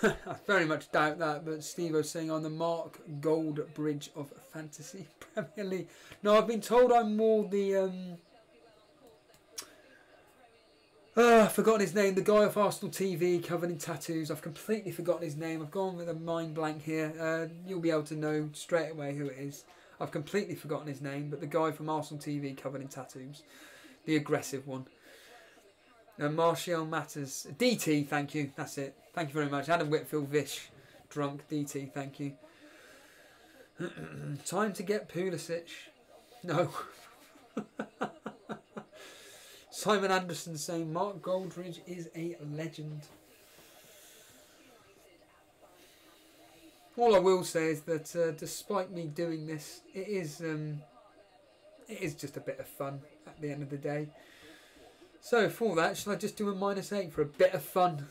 I very much doubt that, but Steve was saying on the Mark Goldbridge of Fantasy Premier League. No, I've been told I'm more the I've forgotten his name. The guy off Arsenal TV covered in tattoos. I've completely forgotten his name. I've gone with a mind blank here. You'll be able to know straight away who it is. I've completely forgotten his name, but the guy from Arsenal TV covered in tattoos. The aggressive one. Martial Matters. DT, thank you. That's it. Thank you very much. Adam Whitfield Vish. Drunk. DT, thank you. Time to get Pulisic. No. Simon Anderson saying Mark Goldridge is a legend. All I will say is that despite me doing this, it is just a bit of fun at the end of the day. So for that, shall I just do a -8 for a bit of fun?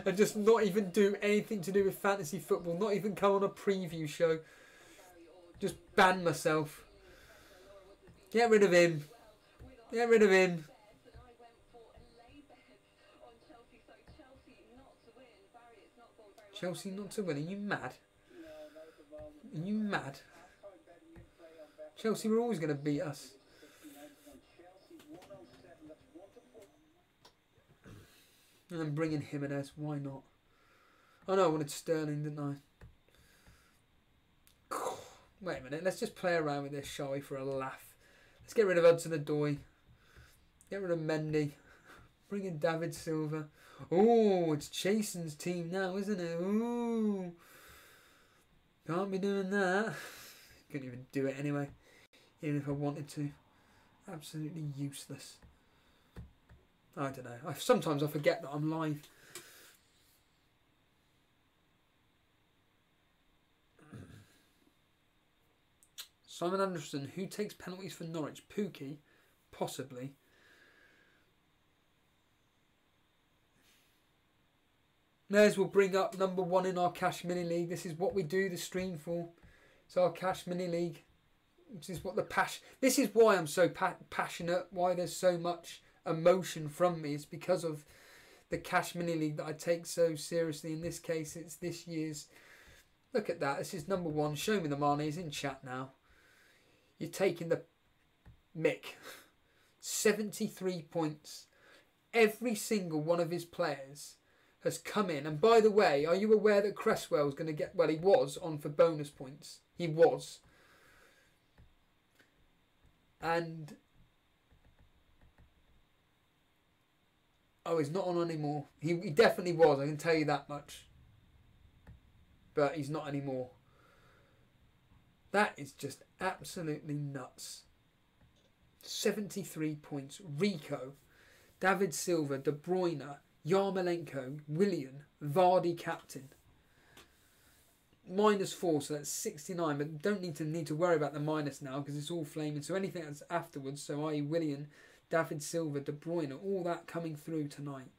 And just not even do anything to do with fantasy football, not even come on a preview show. Just ban myself. Get rid of him. Get rid of him. Chelsea not to win. Are you mad? Are you mad? Chelsea were always going to beat us. And then bring in Jimenez. Why not? Oh no, I wanted Sterling, didn't I? Wait a minute. Let's just play around with this, shall we, for a laugh. Let's get rid of Hudson-Odoi. Get rid of Mendy. Bring in David Silva. Oh, it's Jason's team now, isn't it? Ooh. Can't be doing that. Couldn't even do it anyway. Even if I wanted to. Absolutely useless. I don't know. Sometimes I forget that I'm live. Simon Anderson, who takes penalties for Norwich? Pookie? Possibly. Nez will bring up number 1 in our Cash Mini League. This is what we do the stream for. It's our Cash Mini League. Which is what the passion... This is why I'm so passionate. Why there's so much emotion from me. It's because of the Cash Mini League that I take so seriously. In this case, it's this year's... Look at that. This is number 1. Show me the money. He's in chat now. You're taking the mick. 73 points. Every single one of his players has come in. And by the way, are you aware that Cresswell is going to get... Well, he was on for bonus points. He was. And... Oh, he's not on anymore. He definitely was. I can tell you that much. But he's not anymore. That is just absolutely nuts. 73 points. Rico, David Silva, De Bruyne, Yarmolenko, Willian, Vardy captain. -4, so that's 69. But don't need to worry about the minus now because it's all flaming. So anything that's afterwards, so i.e. Willian, David Silva, De Bruyne, all that coming through tonight,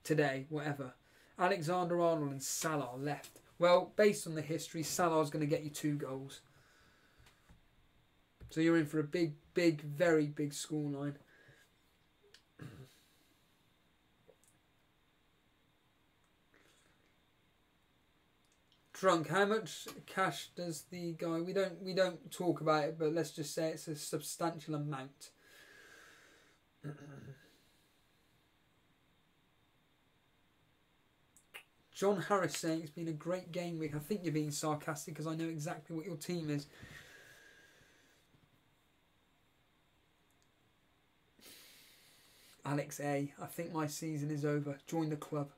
today, whatever. Alexander-Arnold and Salah left. Well, based on the history, Salah's going to get you 2 goals. So you're in for a big, very big scoreline. Drunk. How much cash does the guy? We don't talk about it, but let's just say it's a substantial amount. John Harris saying it's been a great game week. I think you're being sarcastic because I know exactly what your team is. Alex A. I think my season is over. Join the club.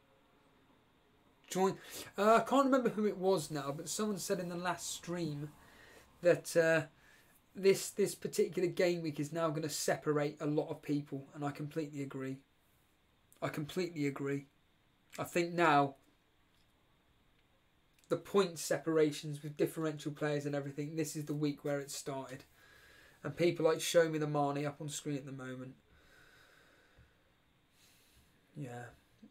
Join. I can't remember who it was now, but someone said in the last stream that this particular game week is now going to separate a lot of people, and I completely agree. I completely agree. I think now the point separations with differential players and everything, this is the week where it started. And people like Show Me the Marnie up on screen at the moment. Yeah.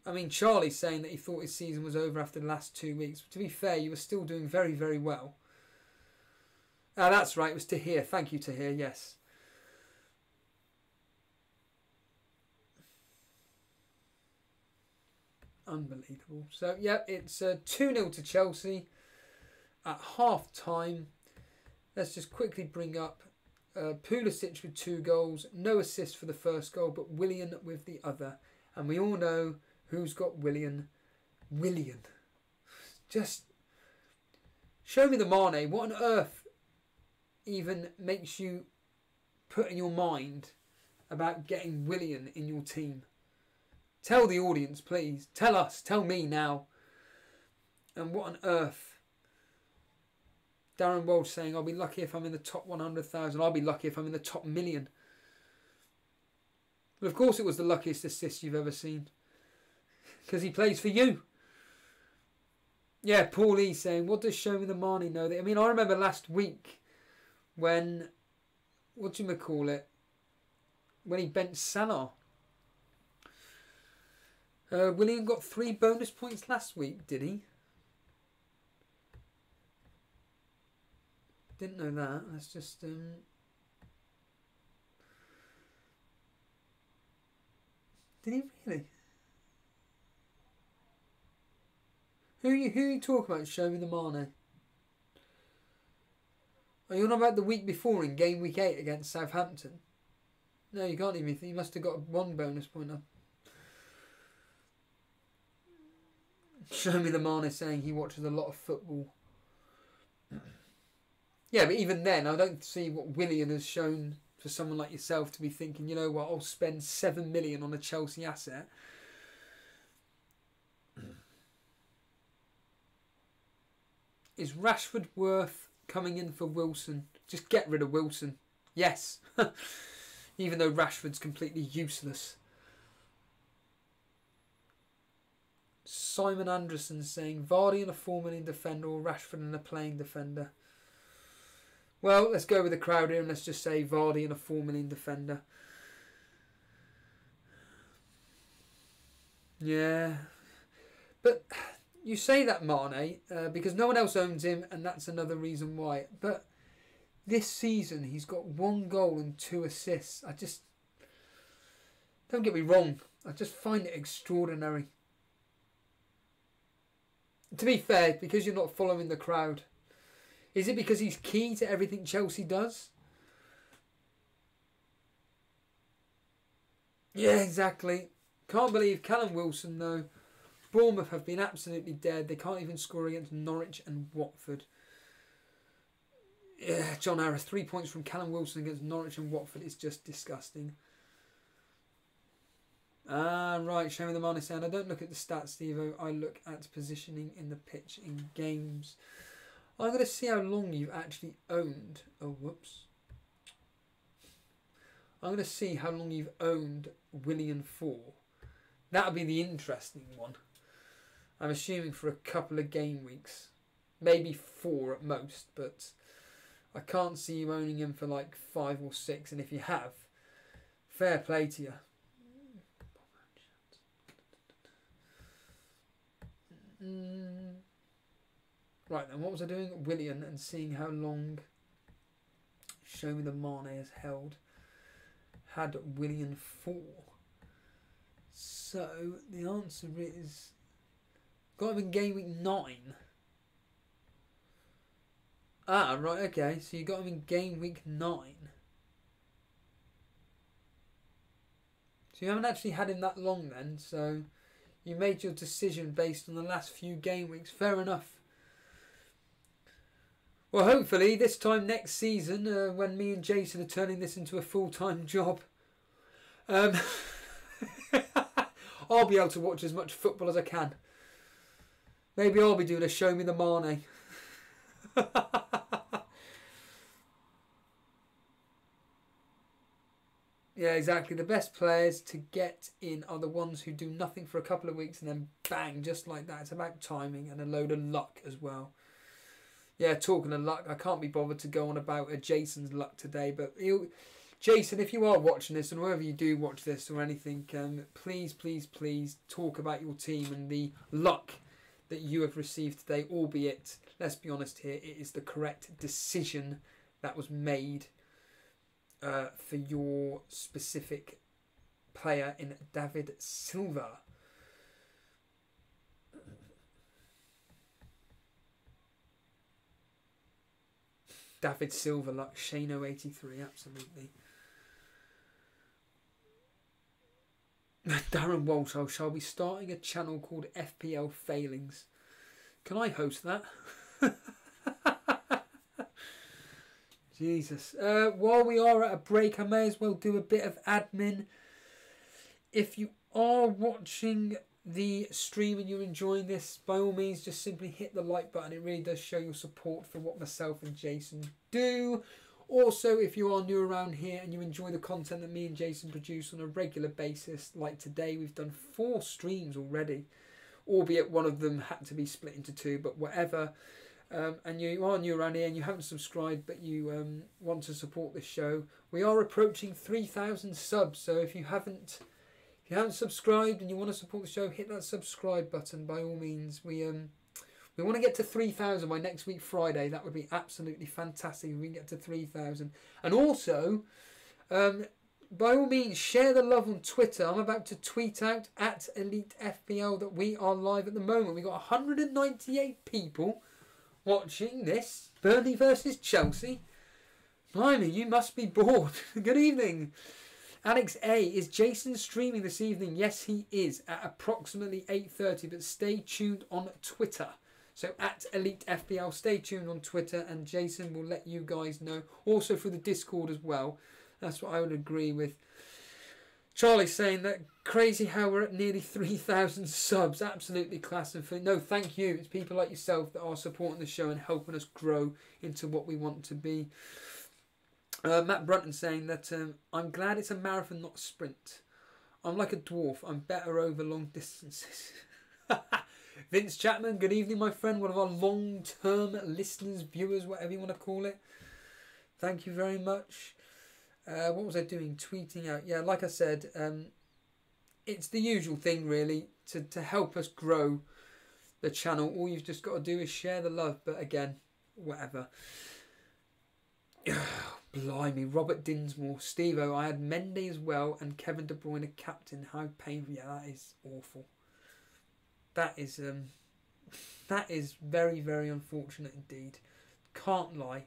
I mean, Charlie's saying that he thought his season was over after the last 2 weeks. But to be fair, you were still doing very, very well. Ah, that's right. It was Thier. Thank you, Thier. Yes. Unbelievable. So, yeah, it's 2-0 to Chelsea at half-time. Let's just quickly bring up Pulisic with 2 goals. No assist for the first goal, but Willian with the other. And we all know who's got Willian. Willian. Just show me the Mane. What on earth even makes you put in your mind about getting Willian in your team? Tell the audience, please. Tell us. Tell me now. And what on earth? Darren Walsh saying, I'll be lucky if I'm in the top 100,000. I'll be lucky if I'm in the top million. But of course it was the luckiest assist you've ever seen. Because he plays for you. Yeah, Paul E saying, what does Show Me the Marnie know? I mean, I remember last week when, what do you call it? When he benched Salah. William got 3 bonus points last week, did he? Didn't know that. Let's just... Did he really? Who are you talking about? Show Me the Mane. Are you on about the week before in game week 8 against Southampton? No, you can't even. You must have got 1 bonus point up. Show Me the Mane saying he watches a lot of football. Yeah, but even then, I don't see what Willian has shown for someone like yourself to be thinking, you know what, I'll spend 7 million on a Chelsea asset. Is Rashford worth coming in for Wilson? Just get rid of Wilson. Yes. Even though Rashford's completely useless. Simon Anderson saying Vardy and a 4 million defender or Rashford and a playing defender. Well, let's go with the crowd here and let's just say Vardy and a 4 million defender. Yeah. But you say that, Mane, because no one else owns him and that's another reason why. But this season he's got 1 goal and 2 assists. I just... Don't get me wrong. I just find it extraordinary. To be fair, because you're not following the crowd. Is it because he's key to everything Chelsea does? Yeah, exactly. Can't believe Callum Wilson, though. Bournemouth have been absolutely dead. They can't even score against Norwich and Watford. Yeah, John Harris, 3 points from Callum Wilson against Norwich and Watford is just disgusting. Ah, right. Show Me the Mane saying, I don't look at the stats, Steve-O. I look at positioning in the pitch in games. I'm going to see how long you've actually owned... Oh, whoops. I'm going to see how long you've owned Willian for. That'll be the interesting one. I'm assuming for a couple of game weeks. Maybe 4 at most, but I can't see you owning him for like 5 or 6. And if you have, fair play to you. Right then, what was I doing? Willian and seeing how long Show Me the Mane has held. Had Willian for. So the answer is got him in game week 9. Ah, right, okay. So you got him in game week 9. So you haven't actually had him that long then, so you made your decision based on the last few game weeks. Fair enough. Well, hopefully this time next season, when me and Jason are turning this into a full-time job, I'll be able to watch as much football as I can. Maybe I'll be doing a Show Me the Mane. Yeah, exactly. The best players to get in are the ones who do nothing for a couple of weeks and then bang, just like that. It's about timing and a load of luck as well. Yeah, talking of luck, I can't be bothered to go on about Jason's luck today, but Jason, if you are watching this, and wherever you do watch this or anything, please, please, please talk about your team and the luck that you have received today, albeit, let's be honest here, it is the correct decision that was made for your specific player in David Silva. David Silva, like Shano83, absolutely. Darren Walsh, I shall be starting a channel called FPL Failings. Can I host that? Jesus. While we are at a break, I may as well do a bit of admin. If you are watching the stream and you're enjoying this, by all means, just simply hit the like button. It really does show your support for what myself and Jason do. Also, if you are new around here and you enjoy the content that me and Jason produce on a regular basis, like today, we've done 4 streams already, albeit one of them had to be split into 2, but whatever. And you are new around here and you haven't subscribed, but you want to support this show, we are approaching 3,000 subs. So if you haven't subscribed and you want to support the show, hit that subscribe button by all means. We want to get to 3,000 by next week Friday. That would be absolutely fantastic if we can get to 3,000. And also, by all means, share the love on Twitter. I'm about to tweet out at Elite FPL that we are live at the moment. We've got 198 people watching this. Burnley versus Chelsea. Blimey, you must be bored. Good evening. Alex A, is Jason streaming this evening? Yes, he is at approximately 8:30, but stay tuned on Twitter. So at Elite FPL, stay tuned on Twitter and Jason will let you guys know. Also through the Discord as well. That's what I would agree with. Charlie's saying that crazy how we're at nearly 3,000 subs. Absolutely class. And no, thank you. It's people like yourself that are supporting the show and helping us grow into what we want to be. Matt Brunton saying that I'm glad it's a marathon, not a sprint. I'm like a dwarf. I'm better over long distances. Vince Chapman, good evening, my friend. One of our long-term listeners, viewers, whatever you want to call it. Thank you very much. What was I doing? Tweeting out. Yeah, like I said, it's the usual thing, really, to help us grow the channel. All you've just got to do is share the love. But again, whatever. Blimey, Robert Dinsmore, Steve-O, I had Mendy as well and Kevin De Bruyne captain. How painful. Yeah, that is awful. That is very, very unfortunate indeed. Can't lie.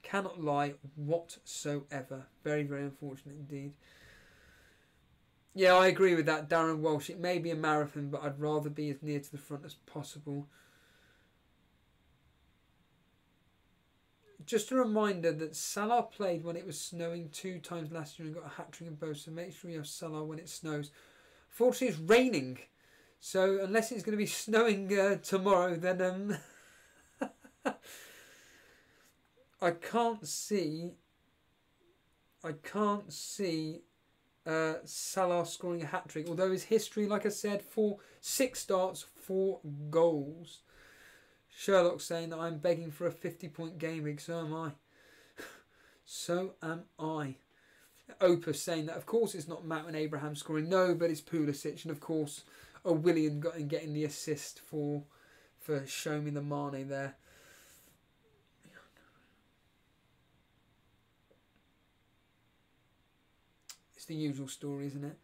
Cannot lie whatsoever. Very, very unfortunate indeed. Yeah, I agree with that, Darren Walsh. It may be a marathon, but I'd rather be as near to the front as possible. Just a reminder that Salah played when it was snowing 2 times last year and got a hat-trick in both, so make sure you have Salah when it snows. Fortunately, it's raining, so unless it's going to be snowing tomorrow, then I can't see Salah scoring a hat-trick, although his history, like I said, 6 starts, 4 goals. Sherlock saying that I'm begging for a 50-point game week. So am I. So am I. Opus saying that, of course, it's not Matt and Abraham scoring. No, but it's Pulisic. And, of course, Willian getting the assist for Show Me the Mane there. It's the usual story, isn't it?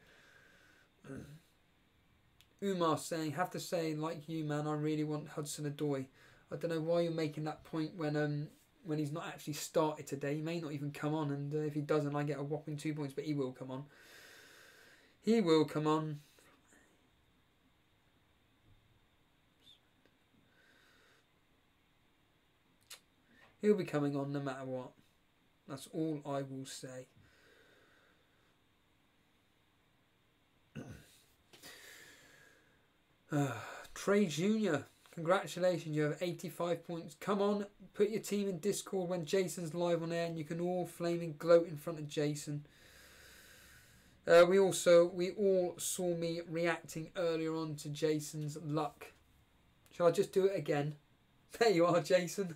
Umar saying, have to say, like you, man, I really want Hudson-Odoi. I don't know why you're making that point when when he's not actually started today. He may not even come on, and if he doesn't, I get a whopping 2 points, but he will come on. He will come on. He'll be coming on no matter what. That's all I will say. Trey Jr., congratulations, you have 85 points. Come on, put your team in Discord when Jason's live on air and you can all flaming gloat in front of Jason. We all saw me reacting earlier on to Jason's luck. Shall I just do it again? There you are, Jason.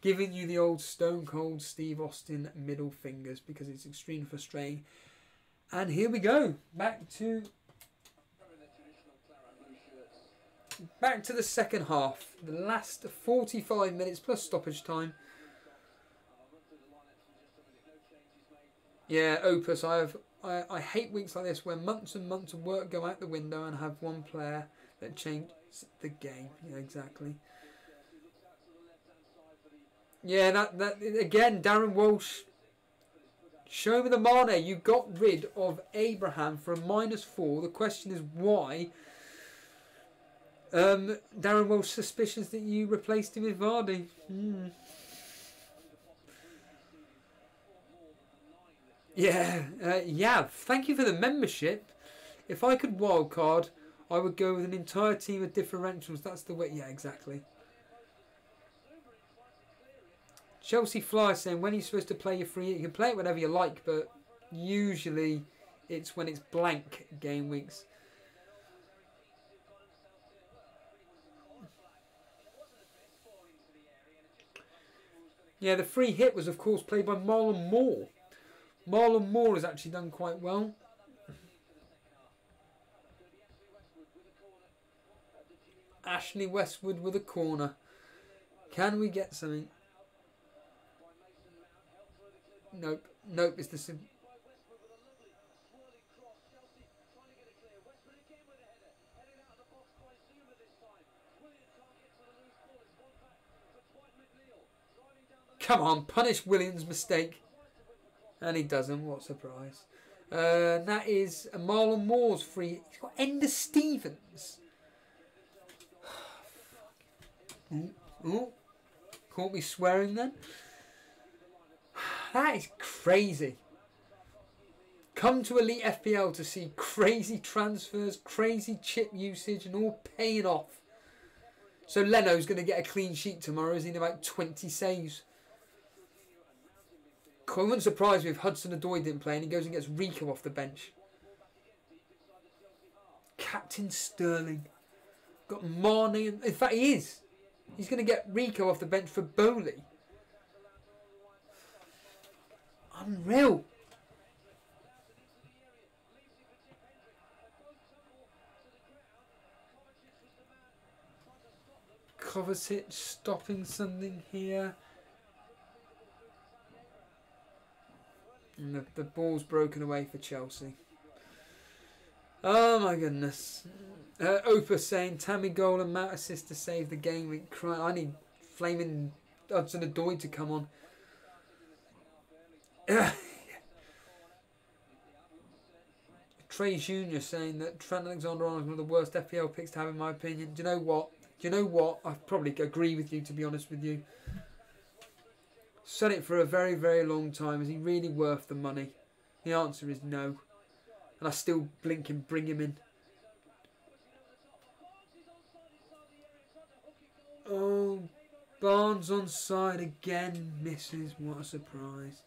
Giving you the old Stone Cold Steve Austin middle fingers because it's extremely frustrating. And here we go. Back to the second half. The last 45 minutes plus stoppage time. Yeah, Opus, I hate weeks like this where months and months of work go out the window and have one player that changes the game. Yeah, exactly. Yeah, that again, Darren Walsh. Show me the Mane. You got rid of Abraham for a -4. The question is why? Darren Walsh suspicious that you replaced him with Vardy. Yeah, yeah. Thank you for the membership. If I could wildcard, I would go with an entire team of differentials. That's the way. Yeah, exactly. Chelsea Fly saying, when are you supposed to play your free hit? You can play it whenever you like, but usually it's when it's blank game weeks. Yeah, the free hit was, of course, played by Marlon Moore. Marlon Moore has actually done quite well. Ashley Westwood with a corner. Can we get something? Nope. Nope, it's the sim. Come on, punish Williams' mistake. And he doesn't, what a surprise. That is Marlon Moore's free. He's got Ender Stevens. Ooh. Caught me swearing then. That is crazy. Come to Elite FPL to see crazy transfers, crazy chip usage and all paying off. So Leno's going to get a clean sheet tomorrow, is he, in about 20 saves. I wouldn't surprise me if Hudson-Odoi didn't play and he goes and gets Rico off the bench. Captain Sterling. Got Mane. In fact, he is. He's going to get Rico off the bench for Bowley. Unreal. Kovacic stopping something here. And the ball's broken away for Chelsea. Oh my goodness. Opus saying Tammy goal and Matt assist to save the game. I need flaming Hudson-Odoi to come on. Trey Jr. saying that Trent Alexander-Arnold is one of the worst FPL picks to have in my opinion. Do you know what? I probably agree with you, to be honest with you. Said it for a very, very long time. Is he really worth the money? The answer is no. And I still blink and bring him in. Oh, Barnes on side again. Misses. What a surprise.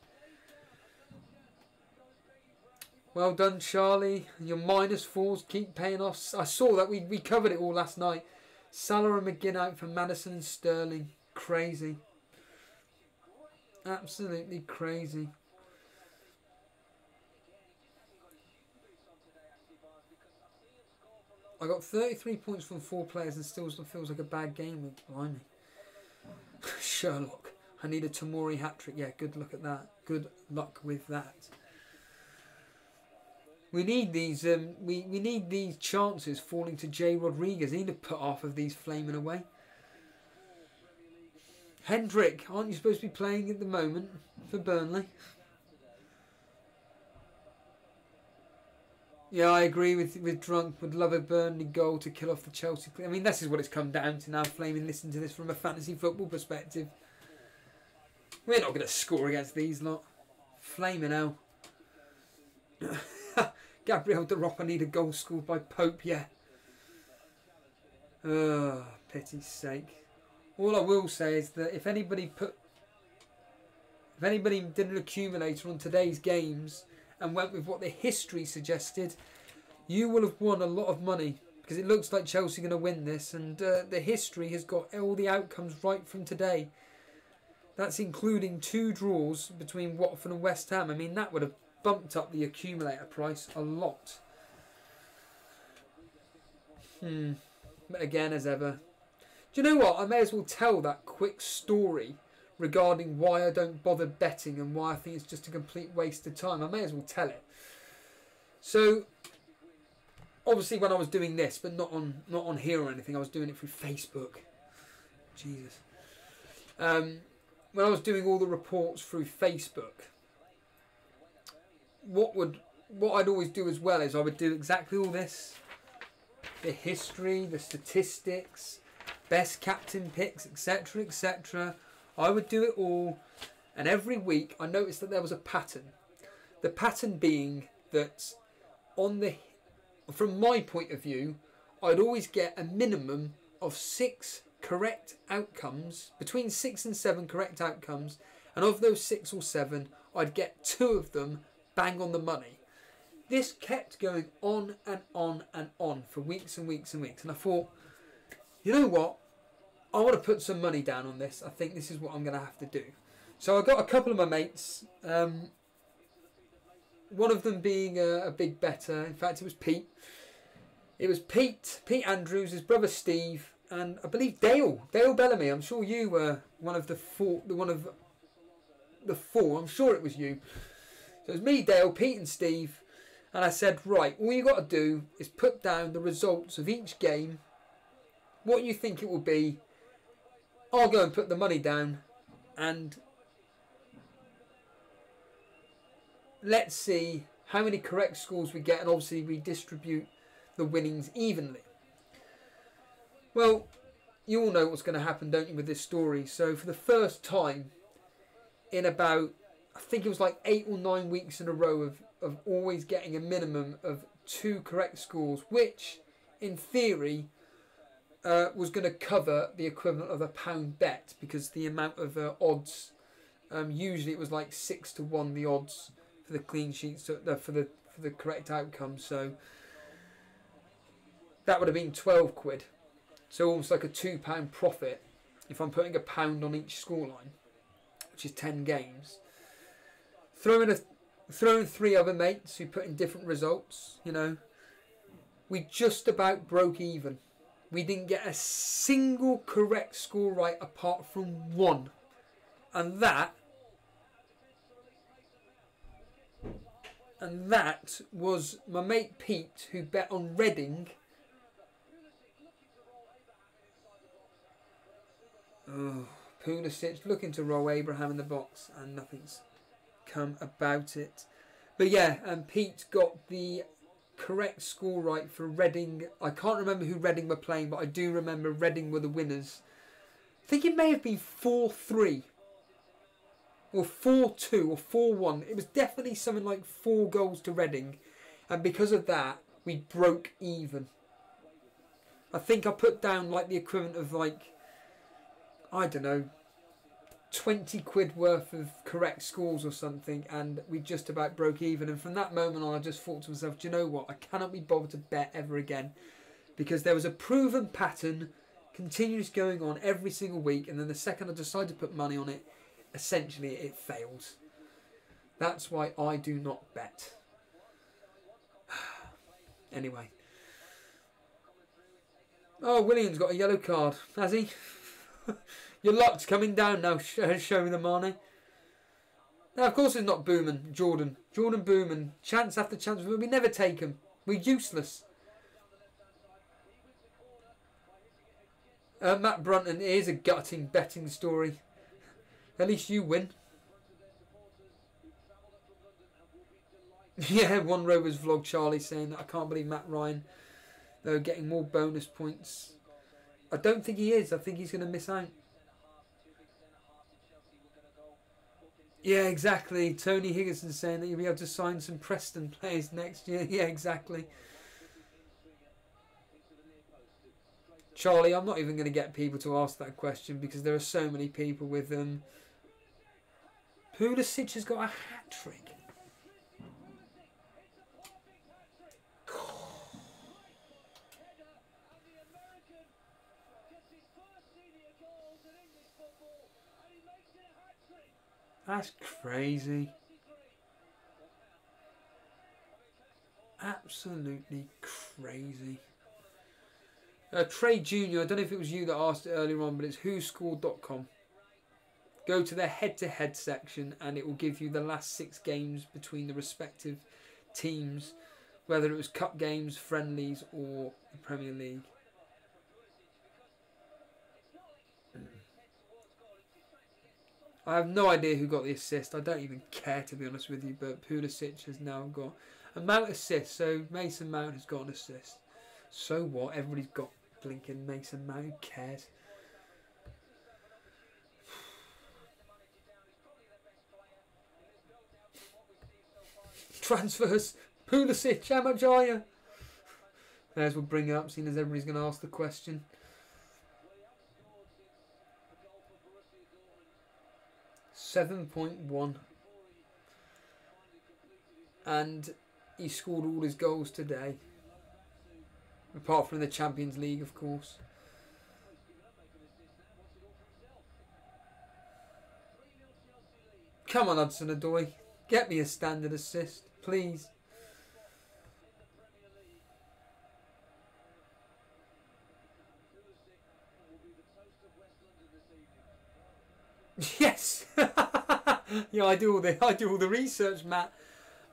Well done, Charlie. Your -4s keep paying off. I saw that. We covered it all last night. Salah and McGinn out for Maddison and Sterling. Crazy. Absolutely crazy. I got 33 points from 4 players and still feels like a bad game. Blimey. Sherlock. I need a Tomori hat-trick. Yeah, good luck at that. Good luck with that. We need these we need these chances falling to Jay Rodriguez. He need to put off of these flaming away. Hendrick, aren't you supposed to be playing at the moment for Burnley? Yeah, I agree with Drunk. Would love a Burnley goal to kill off the Chelsea. I mean, this is what it's come down to now. Flaming, listen to this from a fantasy football perspective. We're not going to score against these lot. Flaming hell. Gabriel De Ropa need a goal scored by Pope, yeah. Oh, pity's sake. All I will say is that if anybody did an accumulator on today's games and went with what the history suggested, you will have won a lot of money, because it looks like Chelsea are going to win this, and the history has got all the outcomes right from today. That's including 2 draws between Watford and West Ham. I mean, that would have bumped up the accumulator price a lot. But again, as ever, do you know what? I may as well tell that quick story regarding why I don't bother betting and why I think it's just a complete waste of time. I may as well tell it. So, obviously when I was doing this, but not on here or anything, I was doing it through Facebook. Jesus. When I was doing all the reports through Facebook, what I'd always do as well is I would do exactly all this. The history, the statistics, best captain picks, etc, etc. I would do it all, and every week I noticed that there was a pattern. The pattern being that from my point of view, I'd always get a minimum of 6 correct outcomes, between 6 and 7 correct outcomes, and of those 6 or 7, I'd get 2 of them bang on the money. This kept going on and on and on for weeks and weeks and weeks, and I thought, you know what? I want to put some money down on this. I think this is what I'm going to have to do. So I got a couple of my mates. One of them being a big bettor. In fact, it was Pete. It was Pete Andrews, his brother Steve, and I believe Dale Bellamy. I'm sure you were one of the four. I'm sure it was you. So it was me, Dale, Pete, and Steve. And I said, right, all you got to do is put down the results of each game. What you think it will be. I'll go and put the money down, and let's see how many correct scores we get, and obviously we distribute the winnings evenly. Well, you all know what's going to happen, don't you, with this story? So for the first time in about, I think it was like 8 or 9 weeks in a row of always getting a minimum of 2 correct scores, which in theory was going to cover the equivalent of a £1 bet, because the amount of odds, usually it was like 6 to 1 the odds for the clean sheets, for the correct outcome. So that would have been 12 quid. So almost like a £2 profit if I'm putting £1 on each scoreline, which is 10 games. Throw in 3 other mates who put in different results. You know, we just about broke even. We didn't get a single correct score right apart from 1. And that was my mate Pete, who bet on Reading. Oh, Pulisic looking to roll Abraham in the box, and nothing's come about it. But yeah, and Pete got the correct score right for Reading. I can't remember who Reading were playing, but I do remember Reading were the winners. I think it may have been 4-3 or 4-2 or 4-1. It was definitely something like 4 goals to Reading, and because of that we broke even. I think I put down like the equivalent of like, I don't know, 20 quid worth of correct scores or something, and we just about broke even. And from that moment on, I just thought to myself, do you know what, I cannot be bothered to bet ever again, because there was a proven pattern continuous going on every single week, and then the second I decided to put money on it, essentially it failed. That's why I do not bet. Anyway. Oh, William's got a yellow card, has he? Your luck's coming down now, showing the money. Now, of course, it's not Booman, Jordan Booman. Chance after chance, but we never take him. We're useless. Matt Brunton, it is a gutting betting story. At least you win. Yeah, One Rovers vlog Charlie saying that I can't believe Matt Ryan, though, getting more bonus points. I don't think he is. I think he's going to miss out. Yeah, exactly. Tony Higginson saying that you'll be able to sign some Preston players next year. Yeah, exactly. Charlie, I'm not even going to get people to ask that question because there are so many people with them. Pulisic has got a hat-trick. That's crazy. Absolutely crazy. Trey Jr., I don't know if it was you that asked it earlier on, but it's whoscored.com. Go to their head-to-head section and it will give you the last 6 games between the respective teams, whether it was cup games, friendlies or the Premier League. I have no idea who got the assist. I don't even care, to be honest with you, but Pulisic has now got a Mount assist, so Mason Mount has got an assist. So what? Everybody's got blinking Mason Mount. Who cares? Transfers. Pulisic, how much are you? May as well bring it up, seeing as everybody's going to ask the question. $7.1. And he scored all his goals today. Apart from the Champions League, of course. Come on, Hudson-Odoi. Get me a standard assist, please. Yes. Yeah, I do all the research, Matt.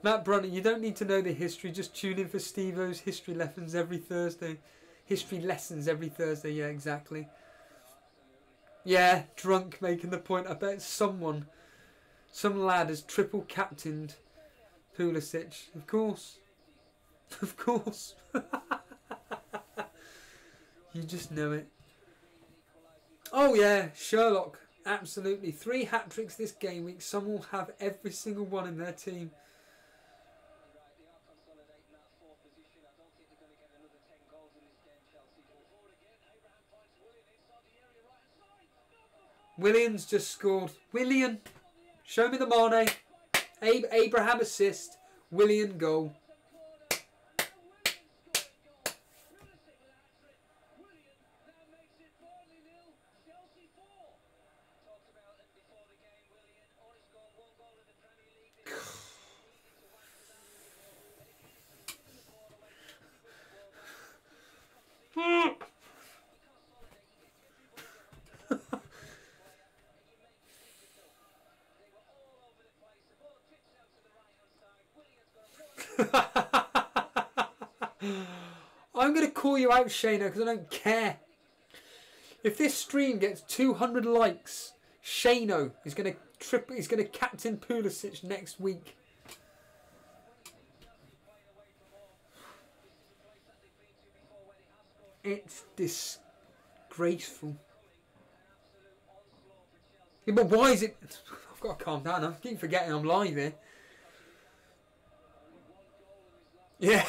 Matt Brunner, you don't need to know the history. Just tune in for Steve-O's history lessons every Thursday. Yeah, exactly. Yeah, drunk making the point. I bet some lad has triple captained Pulisic. Of course. Of course. You just know it. Oh yeah, Sherlock. Absolutely. 3 hat-tricks this game week. Some will have every single one in their team. Willian's just scored. Willian. Show me the Mane. Abraham assist. Willian goal. I'm going to call you out, Shayna, because I don't care. If this stream gets 200 likes, Shano is going to captain Pulisic next week. It's disgraceful. Yeah, but why is it? I've got to calm down. I keep forgetting I'm live here. Yeah,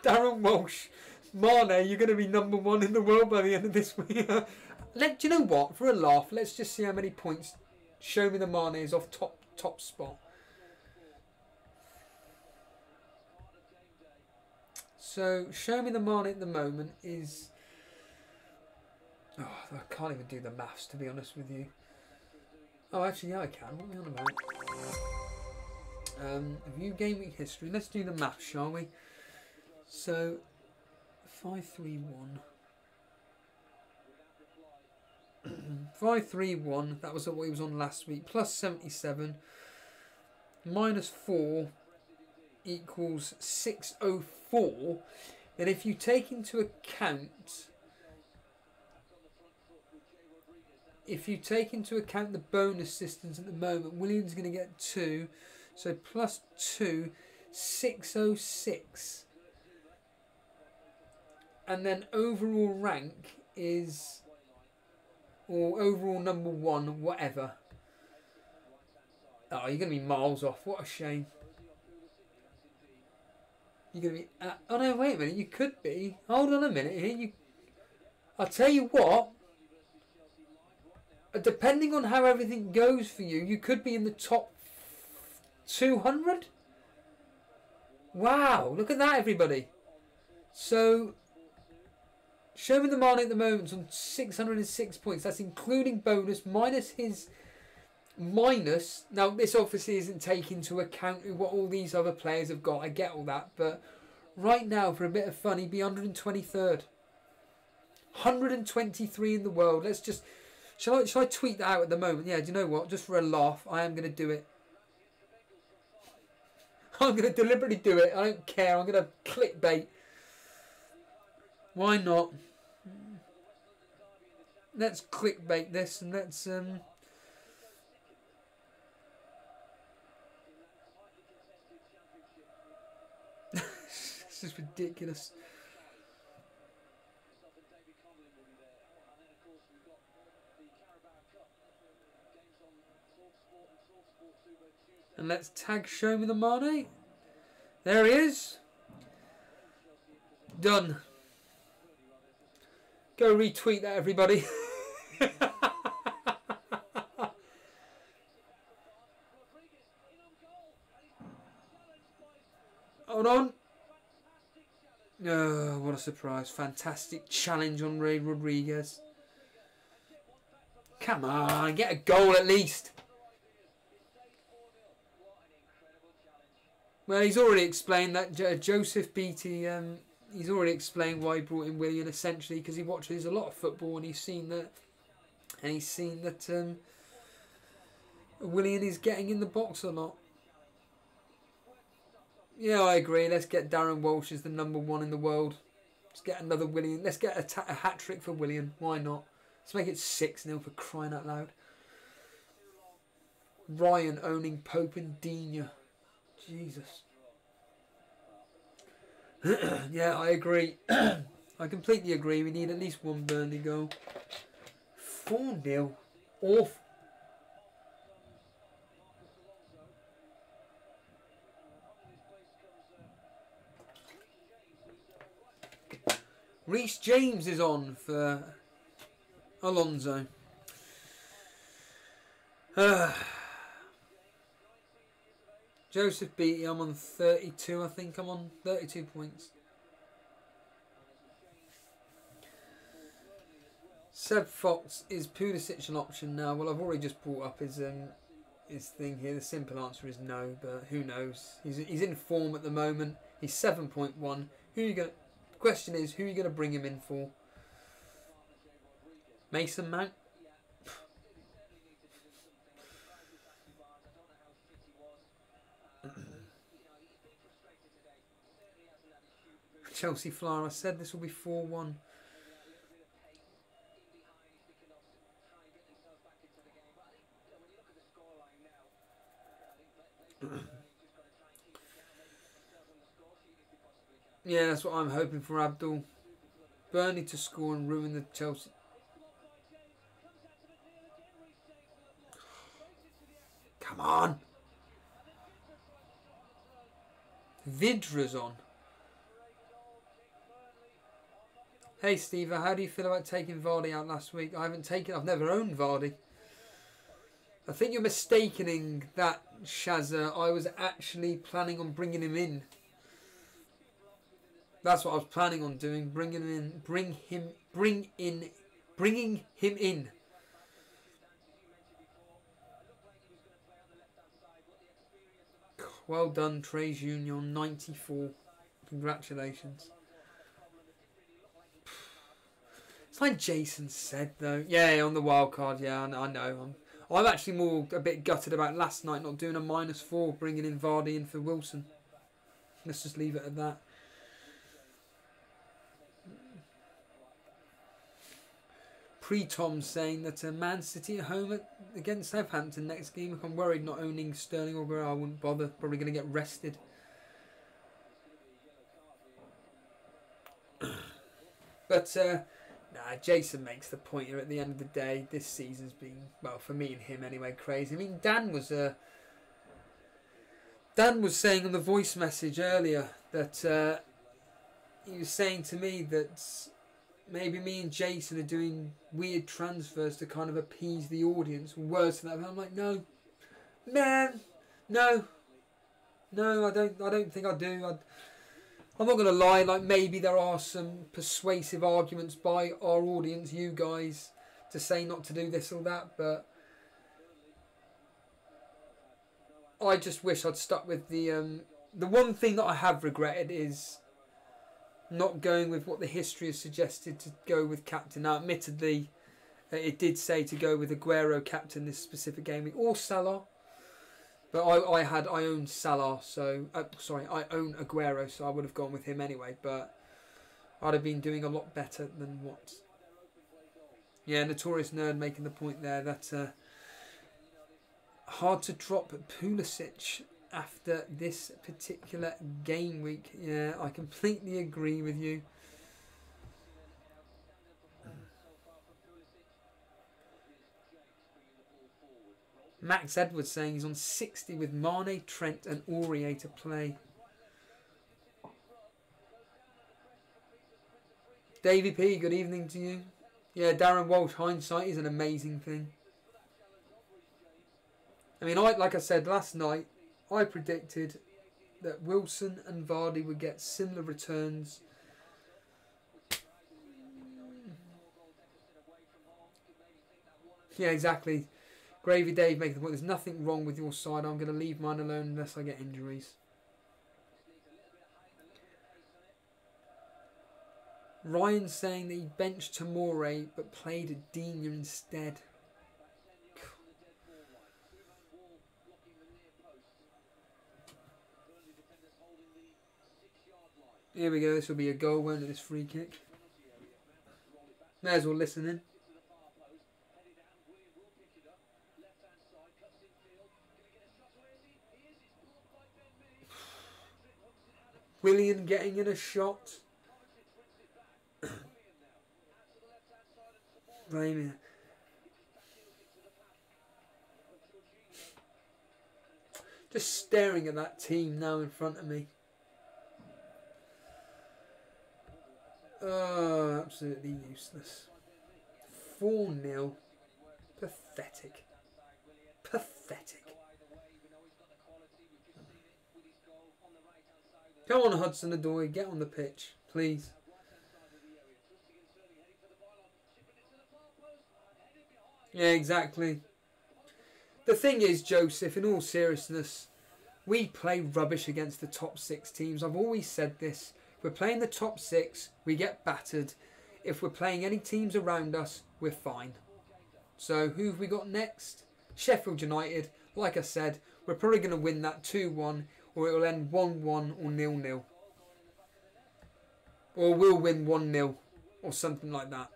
Darren Walsh. Mane, you're going to be #1 in the world by the end of this week. Do you know what? For a laugh, let's just see how many points Show Me the Mane is off top spot. So, Show Me the Mane at the moment is... Oh, I can't even do the maths, to be honest with you. Oh, actually, yeah, I can. What are we on about? View game week history. Let's do the maths, shall we? So, 531. 531, that was what he was on last week, plus 77, minus 4 equals 604. Then if you take into account if you take into account the bonus systems at the moment, William's going to get 2. So plus 2, 606. And then overall rank is, or overall number 1, whatever. Oh, you're going to be miles off. What a shame. You're going to be... oh, no, wait a minute. You could be. Hold on a minute here. I'll tell you what. Depending on how everything goes for you, you could be in the top 200. Wow. Look at that, everybody. So... Show me the Mane at the moment on 606 points. That's including bonus minus his minus. Now, this obviously isn't taking into account what all these other players have got. I get all that. But right now, for a bit of fun, he'd be 123rd. 123 in the world. Let's just... Shall I tweet that out at the moment? Yeah, do you know what? Just for a laugh, I am going to do it. I'm going to deliberately do it. I don't care. I'm going to clickbait. Why not? Let's clickbait this and let's this is ridiculous. And let's tag Show Me the Mane. There he is. Done. Go retweet that, everybody. Hold on. Oh, what a surprise. Fantastic challenge on Ray Rodriguez. Come on, get a goal at least. Well, he's already explained that Joseph Beattie... he's already explained why he brought in Willian, essentially because he watches a lot of football and he's seen that, Willian is getting in the box a lot. Yeah, I agree. Let's get Darren Walsh as the number 1 in the world. Let's get another Willian. Let's get a hat trick for Willian. Why not? Let's make it 6-0 for crying out loud. Ryan owning Pope and Dina. Jesus. Yeah, I agree. I completely agree. We need at least 1 Burnley goal. 4-0. Awful. Reece James is on for Alonso. Joseph Beattie, I'm on 32, I think. I'm on 32 points. Seb Fox, is Pulisic an option now? Well, I've already just brought up his thing here. The simple answer is no, but who knows? He's in form at the moment. He's 7.1. Who are you going to... The question is, who are you going to bring him in for? Mason Mount? Chelsea Flyer, I said this will be 4-1. Yeah, that's what I'm hoping for, Abdul. Burnley to score and ruin the Chelsea. Come on. Vidra's on. Hey Steve, how do you feel about taking Vardy out last week? I've never owned Vardy. I think you're mistaking that, Shazza. I was actually planning on bringing him in. That's what I was planning on doing. Bringing him in. Well done, Trey's Union, 94. Congratulations. It's like Jason said, though. Yeah, on the wild card. Yeah, I know. I'm actually a bit gutted about last night not doing a -4, bringing in Vardy in for Wilson. Let's just leave it at that. Pre-Tom saying that Man City at home against Southampton next game. I'm worried not owning Sterling or Guerrero. I wouldn't bother. Probably going to get rested. But Jason makes the point here. At the end of the day, this season's been, well, for me and him anyway, crazy. I mean, Dan was saying on the voice message earlier that he was saying to me that maybe me and Jason are doing weird transfers to kind of appease the audience. Words to that. I'm like, no, man, no, I don't think I do. I'm not going to lie. Like, maybe there are some persuasive arguments by our audience, you guys, to say not to do this or that, but I just wish I'd stuck with the one thing that I have regretted is not going with what the history has suggested to go with captain. Now, admittedly, it did say to go with Aguero captain this specific game, or Salah. But I own Salah, so I own Aguero, so I would have gone with him anyway. But I'd have been doing a lot better than what. Yeah, Notorious Nerd making the point there that hard to drop Pulisic after this particular game week. Yeah, I completely agree with you. Max Edwards saying he's on 60 with Mane, Trent and Aurier to play. Davey P, good evening to you. Yeah, Darren Walsh, hindsight is an amazing thing. I mean, like I said last night, I predicted that Wilson and Vardy would get similar returns. Yeah, exactly. Gravy Dave making the point, there's nothing wrong with your side. I'm going to leave mine alone unless I get injuries. Ryan saying that he benched Tomori but played Digne instead. Here we go, this will be a goal, won't it, this free kick? May as well listen in. Willian getting in a shot. Raymond. Just staring at that team now in front of me. Oh, absolutely useless. 4-0. Pathetic. Pathetic. Come on, Hudson-Odoi, get on the pitch, please. Yeah, exactly. The thing is, Joseph, in all seriousness, we play rubbish against the top 6 teams. I've always said this. If we're playing the top 6, we get battered. If we're playing any teams around us, we're fine. So, who have we got next? Sheffield United. Like I said, we're probably going to win that 2-1. Or it will end 1-1 or 0-0. Or we'll win 1-0. Or something like that.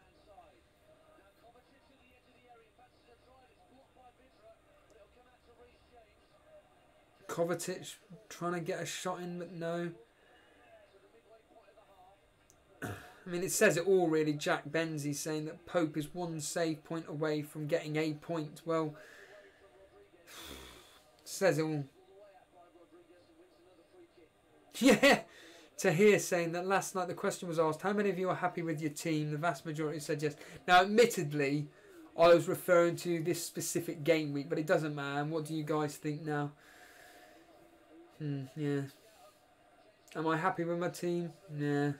Kovacic trying to get a shot in, but no. I mean, it says it all really. Jack Benzie saying that Pope is 1 save point away from getting a point. Well, it says it all. Yeah, Tahir saying that last night the question was asked, how many of you are happy with your team? The vast majority said yes. Now, admittedly, I was referring to this specific game week, but it doesn't matter. What do you guys think now? Yeah. Am I happy with my team? Yeah.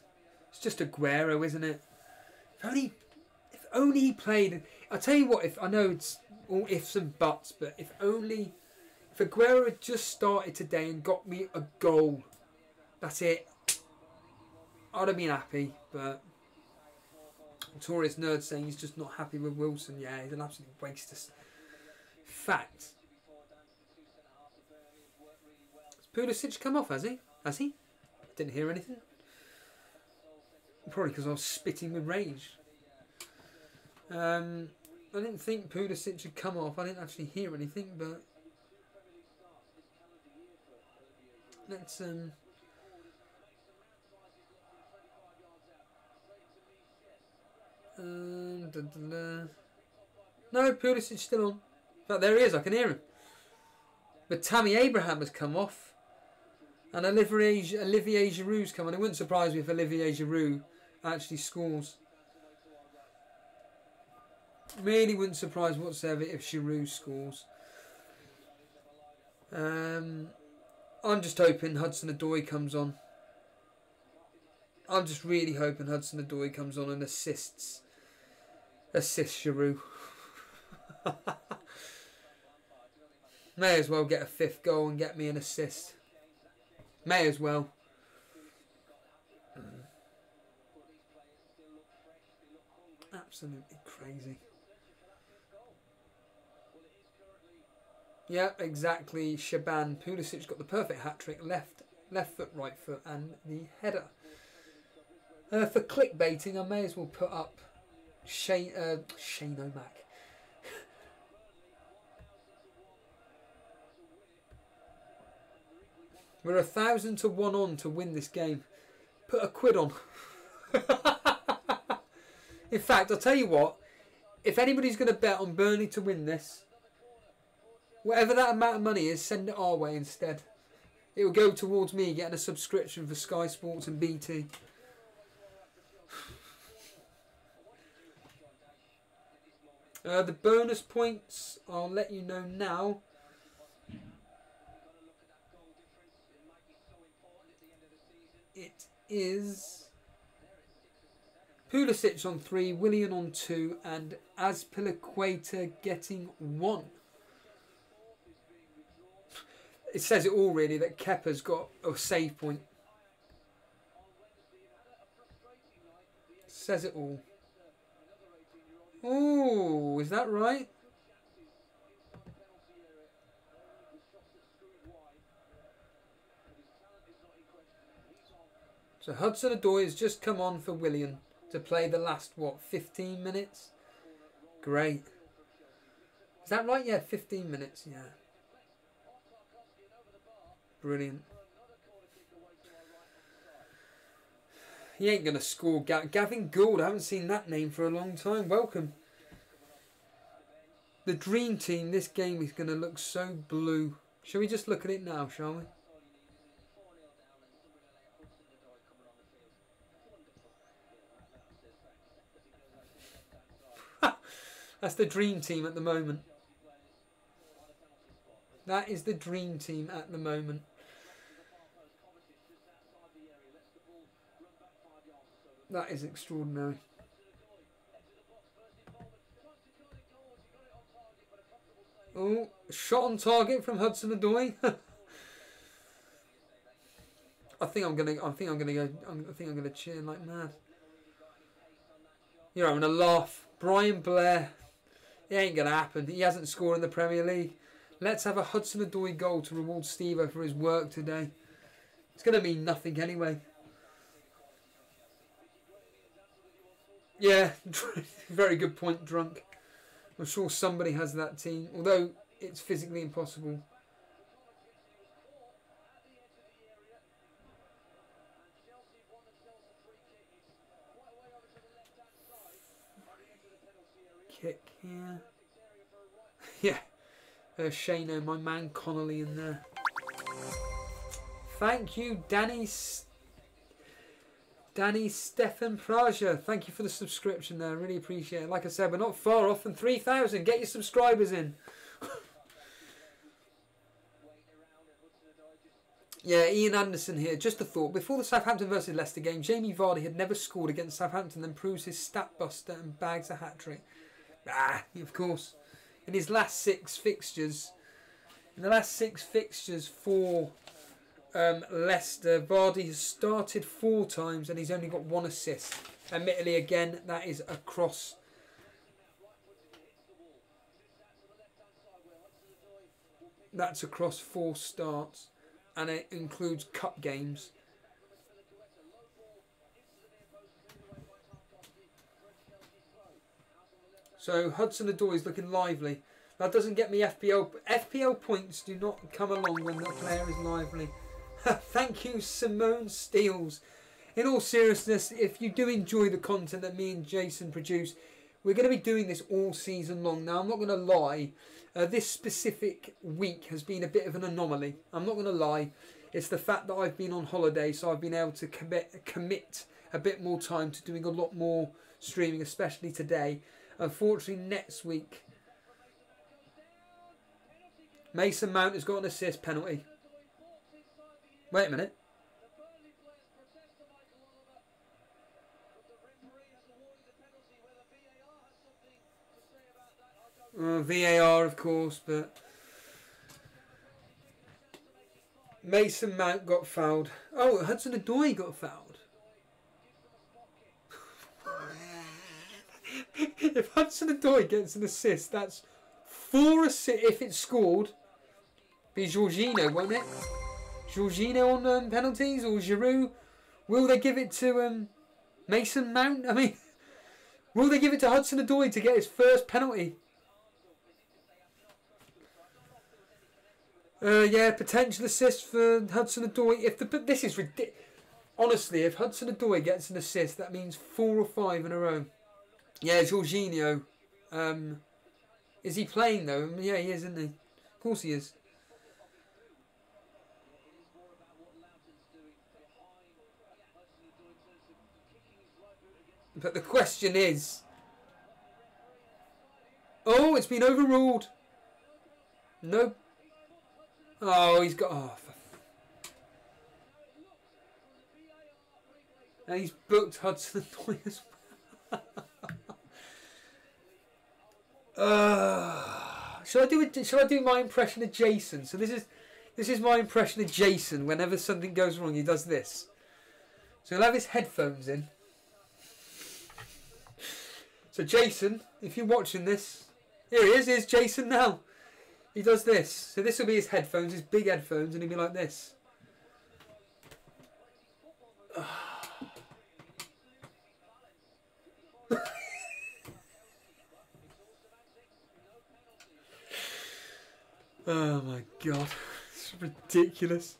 It's just Aguero, isn't it? If only he played. I'll tell you what, if I know it's all ifs and buts, but if Aguero had just started today and got me a goal, that's it. I'd have been happy, but Notorious Nerd saying he's just not happy with Wilson. Yeah, he's an absolute waste of fact. Has Pulisic come off, has he? Has he? Didn't hear anything. Probably because I was spitting with rage. I didn't think Pulisic had come off. I didn't actually hear anything, but let's No, Pulisic's still on. In fact, there he is. I can hear him. But Tammy Abraham has come off, and Olivier Giroud's come on. It wouldn't surprise me if Olivier Giroud actually scores. Really wouldn't surprise whatsoever if Giroud scores. I'm just hoping Hudson-Odoi comes on. I'm just really hoping Hudson-Odoi comes on and assists Giroud. May as well get a 5th goal and get me an assist. May as well. Absolutely crazy. Yeah, exactly. Shaban. Pulisic got the perfect hat-trick. Left foot, right foot, and the header. For clickbaiting, I may as well put up Shane O'Mac. We're 1,000 to 1 on to win this game. Put a quid on. In fact, I'll tell you what. If anybody's going to bet on Burnley to win this, whatever that amount of money is, send it our way instead. It will go towards me getting a subscription for Sky Sports and BT. The bonus points, I'll let you know now. It is Pulisic on 3, Willian on 2, and Azpilicueta getting 1. It says it all really that Kepa's got a save point. Says it all. Oh, is that right? So Hudson-Odoi has just come on for Willian to play the last, what, 15 minutes? Great. Is that right? Yeah, 15 minutes, yeah. Brilliant. He ain't going to score. Gavin Gould, I haven't seen that name for a long time. Welcome. The dream team, this game is going to look so blue. Shall we just look at it now, shall we? That's the dream team at the moment. That is the dream team at the moment. That is extraordinary. Oh, shot on target from Hudson-Odoi. I think I'm gonna cheer like mad. You're having a laugh. Brian Blair. It ain't gonna happen. He hasn't scored in the Premier League. Let's have a Hudson-Odoi goal to reward Steve for his work today. It's gonna mean nothing anyway. Yeah, very good point, Drunk. I'm sure somebody has that team, although it's physically impossible. Kick here. Yeah. Shano, my man Connolly in there. Thank you, Danny Stefan Praja. Thank you for the subscription there. I really appreciate it. Like I said, we're not far off from 3,000. Get your subscribers in. Yeah, Ian Anderson here. Just a thought. Before the Southampton versus Leicester game, Jamie Vardy had never scored against Southampton, then proves his stat buster and bags a hat-trick. Of course. In his last 6 fixtures, for Leicester, Vardy has started 4 times and he's only got 1 assist. Admittedly, again, that is across. That's across 4 starts, and it includes cup games. So Hudson-Odoi is looking lively. That doesn't get me FPL. FPL points do not come along when the player is lively. Thank you, Simone Steels. In all seriousness, if you do enjoy the content that me and Jason produce, we're going to be doing this all season long. Now, I'm not going to lie. This specific week has been a bit of an anomaly. I'm not going to lie. It's the fact that I've been on holiday, so I've been able to commit a bit more time to doing a lot more streaming, especially today. Unfortunately, next week, Mason Mount has got an assist penalty. Wait a minute. VAR, of course, but Mason Mount got fouled. Oh, Hudson-Odoi got fouled. If Hudson-Odoi gets an assist, that's 4 assists. If it's scored, be Jorginho, won't it? Jorginho on penalties, or Giroud? Will they give it to Mason Mount? I mean, will they give it to Hudson-Odoi to get his first penalty? Yeah, potential assist for Hudson-Odoi. This is ridiculous. Honestly, if Hudson-Odoi gets an assist, that means 4 or 5 in a row. Yeah, Jorginho. Is he playing though? Yeah, he is, isn't he? Of course he is. But the question is... Oh, it's been overruled. No. Oh, he's got... Oh, and he's booked Hudson-Odoi as well. Shall I do my impression of Jason? So this is my impression of Jason. Whenever something goes wrong, he does this. So he'll have his headphones in. So Jason, if you're watching this, here he is. Here's Jason now. He does this. So this will be his headphones, his big headphones, and he'll be like this. Oh my god, it's ridiculous.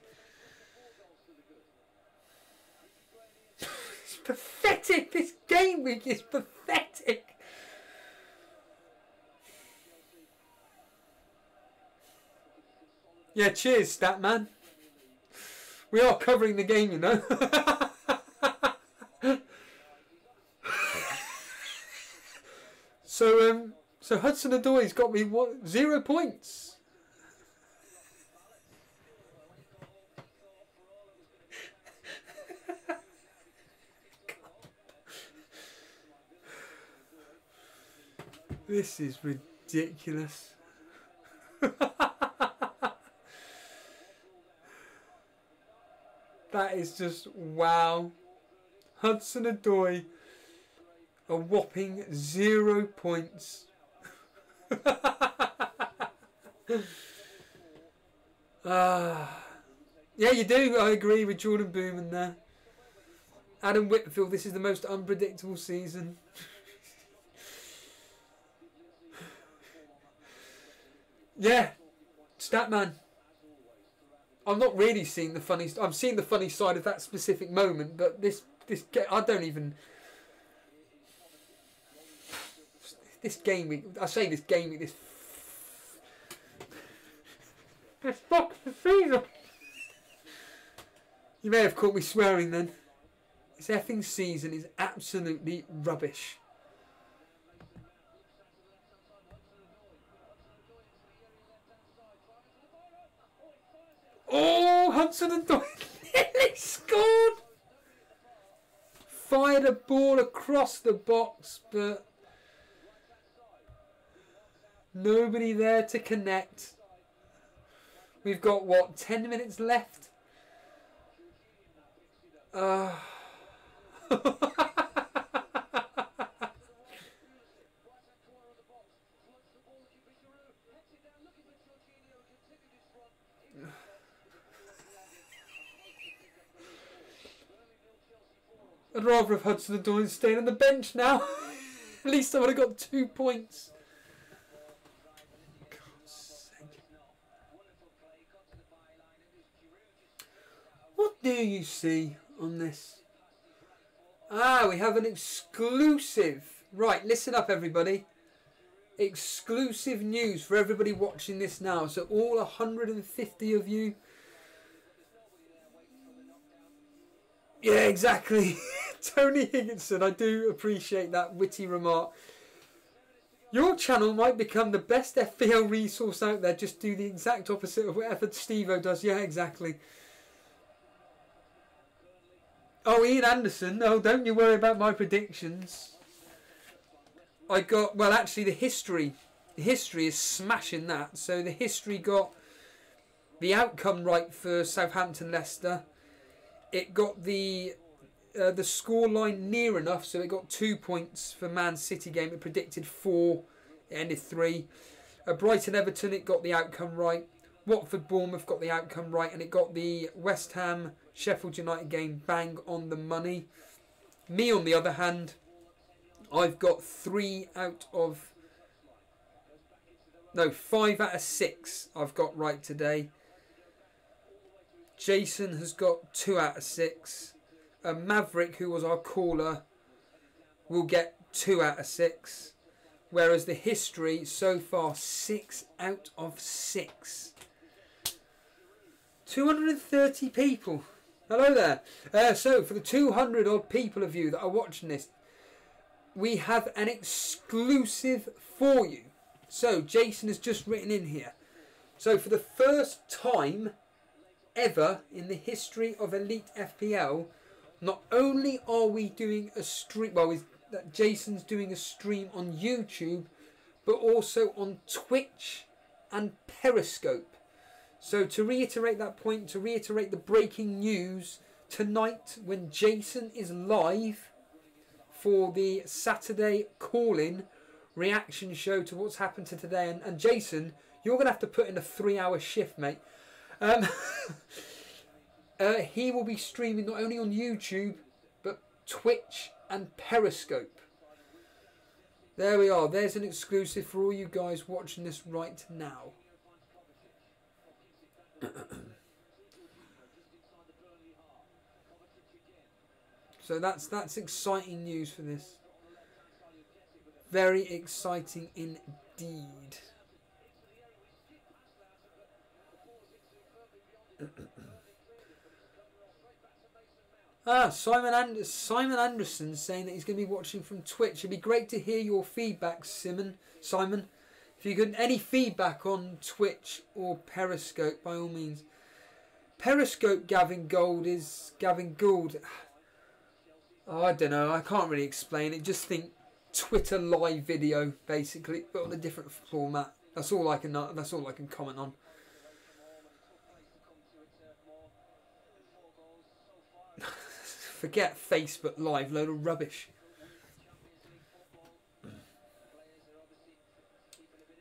It's pathetic. This game week is pathetic. Yeah, cheers, Statman. We are covering the game, you know. So Hudson-Odoi's got me 0 points. This is ridiculous. That is just wow. Hudson-Odoi, a whopping 0 points. Yeah, you do. I agree with Jordan Booman there. Adam Whitfield, this is the most unpredictable season. Yeah, Statman. I'm not really seeing the funny. I'm seeing the funny side of that specific moment, but this I don't even. This game week, I say this game week, this fucking season. You may have caught me swearing then. This effing season is absolutely rubbish. Oh, Hudson-Odoi nearly scored. Fired a ball across the box, but nobody there to connect. We've got, what, 10 minutes left? I'd rather have Hudson-Odoi staying on the bench now. At least I would have got 2 points. God's sake. What do you see on this? Ah, we have an exclusive. Right, listen up everybody. Exclusive news for everybody watching this now. So all 150 of you. Yeah, exactly. Tony Higginson, I do appreciate that witty remark. Your channel might become the best FPL resource out there. Just do the exact opposite of whatever Steve-O does. Yeah, exactly. Oh, Ian Anderson. No, don't you worry about my predictions. I got, well, actually, the history is smashing that. So the history got the outcome right for Southampton-Leicester. It got the scoreline near enough, so it got 2 points for Man City game. It predicted 4, it ended 3. Brighton-Everton, it got the outcome right. Watford-Bournemouth got the outcome right, and it got the West Ham-Sheffield United game bang on the money. Me, on the other hand, I've got 5 out of 6 I've got right today. Jason has got 2 out of 6. Maverick, who was our caller, will get 2 out of 6. Whereas the history so far, 6 out of 6. 230 people. Hello there. So for the 200 odd people of you that are watching this, we have an exclusive for you. So Jason has just written in here. So for the first time ever in the history of Elite FPL, not only are we doing a stream, well, Jason's doing a stream on YouTube, but also on Twitch and Periscope. So to reiterate that point, to reiterate the breaking news, tonight when Jason is live for the Saturday call-in reaction show to what's happened to today, and Jason, you're going to have to put in a 3-hour shift, mate. He will be streaming not only on YouTube, but Twitch and Periscope. There we are. There's an exclusive for all you guys watching this right now. So that's exciting news for this. Very exciting indeed. Simon Anderson saying that he's going to be watching from Twitch. It'd be great to hear your feedback, Simon. If you got any feedback on Twitch or Periscope, by all means. Periscope Gavin Gould. Oh, I don't know. I can't really explain it. Just think Twitter live video, basically, but on a different format. That's all I can comment on. Forget Facebook Live, load of rubbish.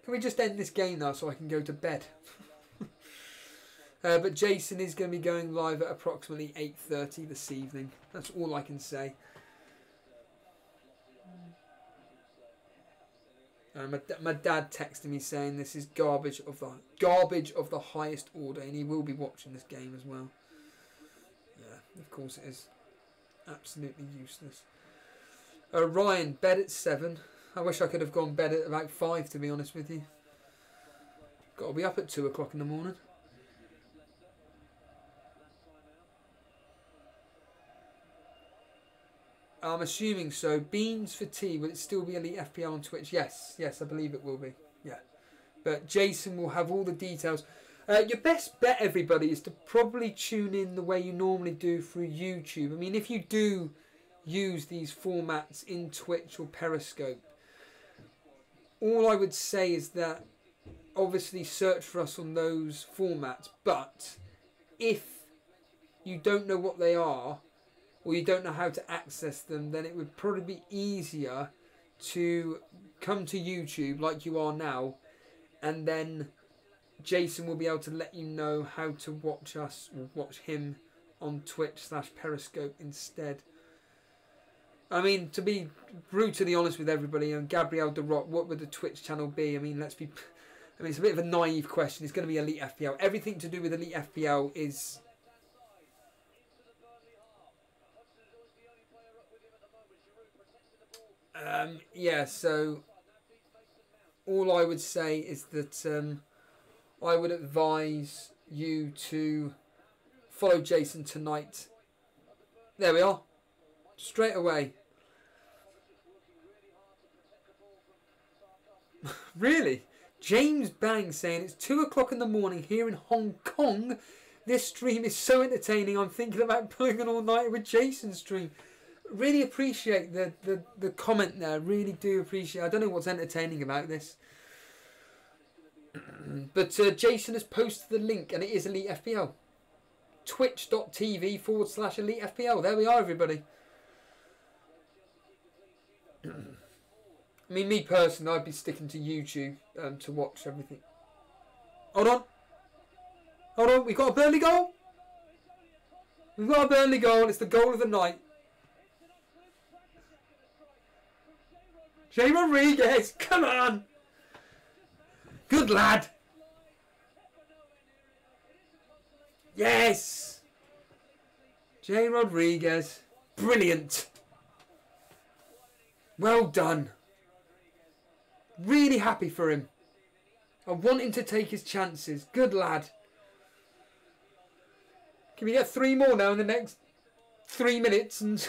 Can we just end this game now so I can go to bed? But Jason is going to be going live at approximately 8:30 this evening. That's all I can say. My dad texted me saying this is garbage of the highest order, and he will be watching this game as well. Yeah, of course it is. Absolutely useless. Ryan, bed at 7. I wish I could have gone bed at about 5, to be honest with you. Got to be up at 2 o'clock in the morning. I'm assuming so. Beans for tea. Will it still be Elite FPL on Twitch? Yes, I believe it will be. Yeah. But Jason will have all the details. Your best bet, everybody, is to probably tune in the way you normally do through YouTube. I mean, if you do use these formats in Twitch or Periscope, all I would say is that obviously search for us on those formats. But if you don't know what they are, or you don't know how to access them, then it would probably be easier to come to YouTube like you are now, and then Jason will be able to let you know how to watch us or watch him on Twitch/Periscope instead. I mean, to be brutally honest with everybody, Gabriel De Rock, what would the Twitch channel be? I mean, it's a bit of a naive question. It's going to be Elite FPL. Everything to do with Elite FPL is... yeah, so all I would say is that I would advise you to follow Jason tonight. There we are. Straight away. Really? James Bang saying it's 2 o'clock in the morning here in Hong Kong. This stream is so entertaining. I'm thinking about pulling an all-nighter with Jason's stream. Really appreciate the comment there. Really do appreciate. I don't know what's entertaining about this. But Jason has posted the link and it is Elite FPL. Twitch.tv/Elite FPL. There we are, everybody. I mean, me personally, I'd be sticking to YouTube to watch everything. Hold on. Hold on. We've got a Burnley goal. We've got a Burnley goal. It's the goal of the night. Jay Rodriguez. Come on. Good lad. Yes. Jay Rodriguez. Brilliant. Well done. Really happy for him. I want him to take his chances. Good lad. Can we get 3 more now in the next 3 minutes? And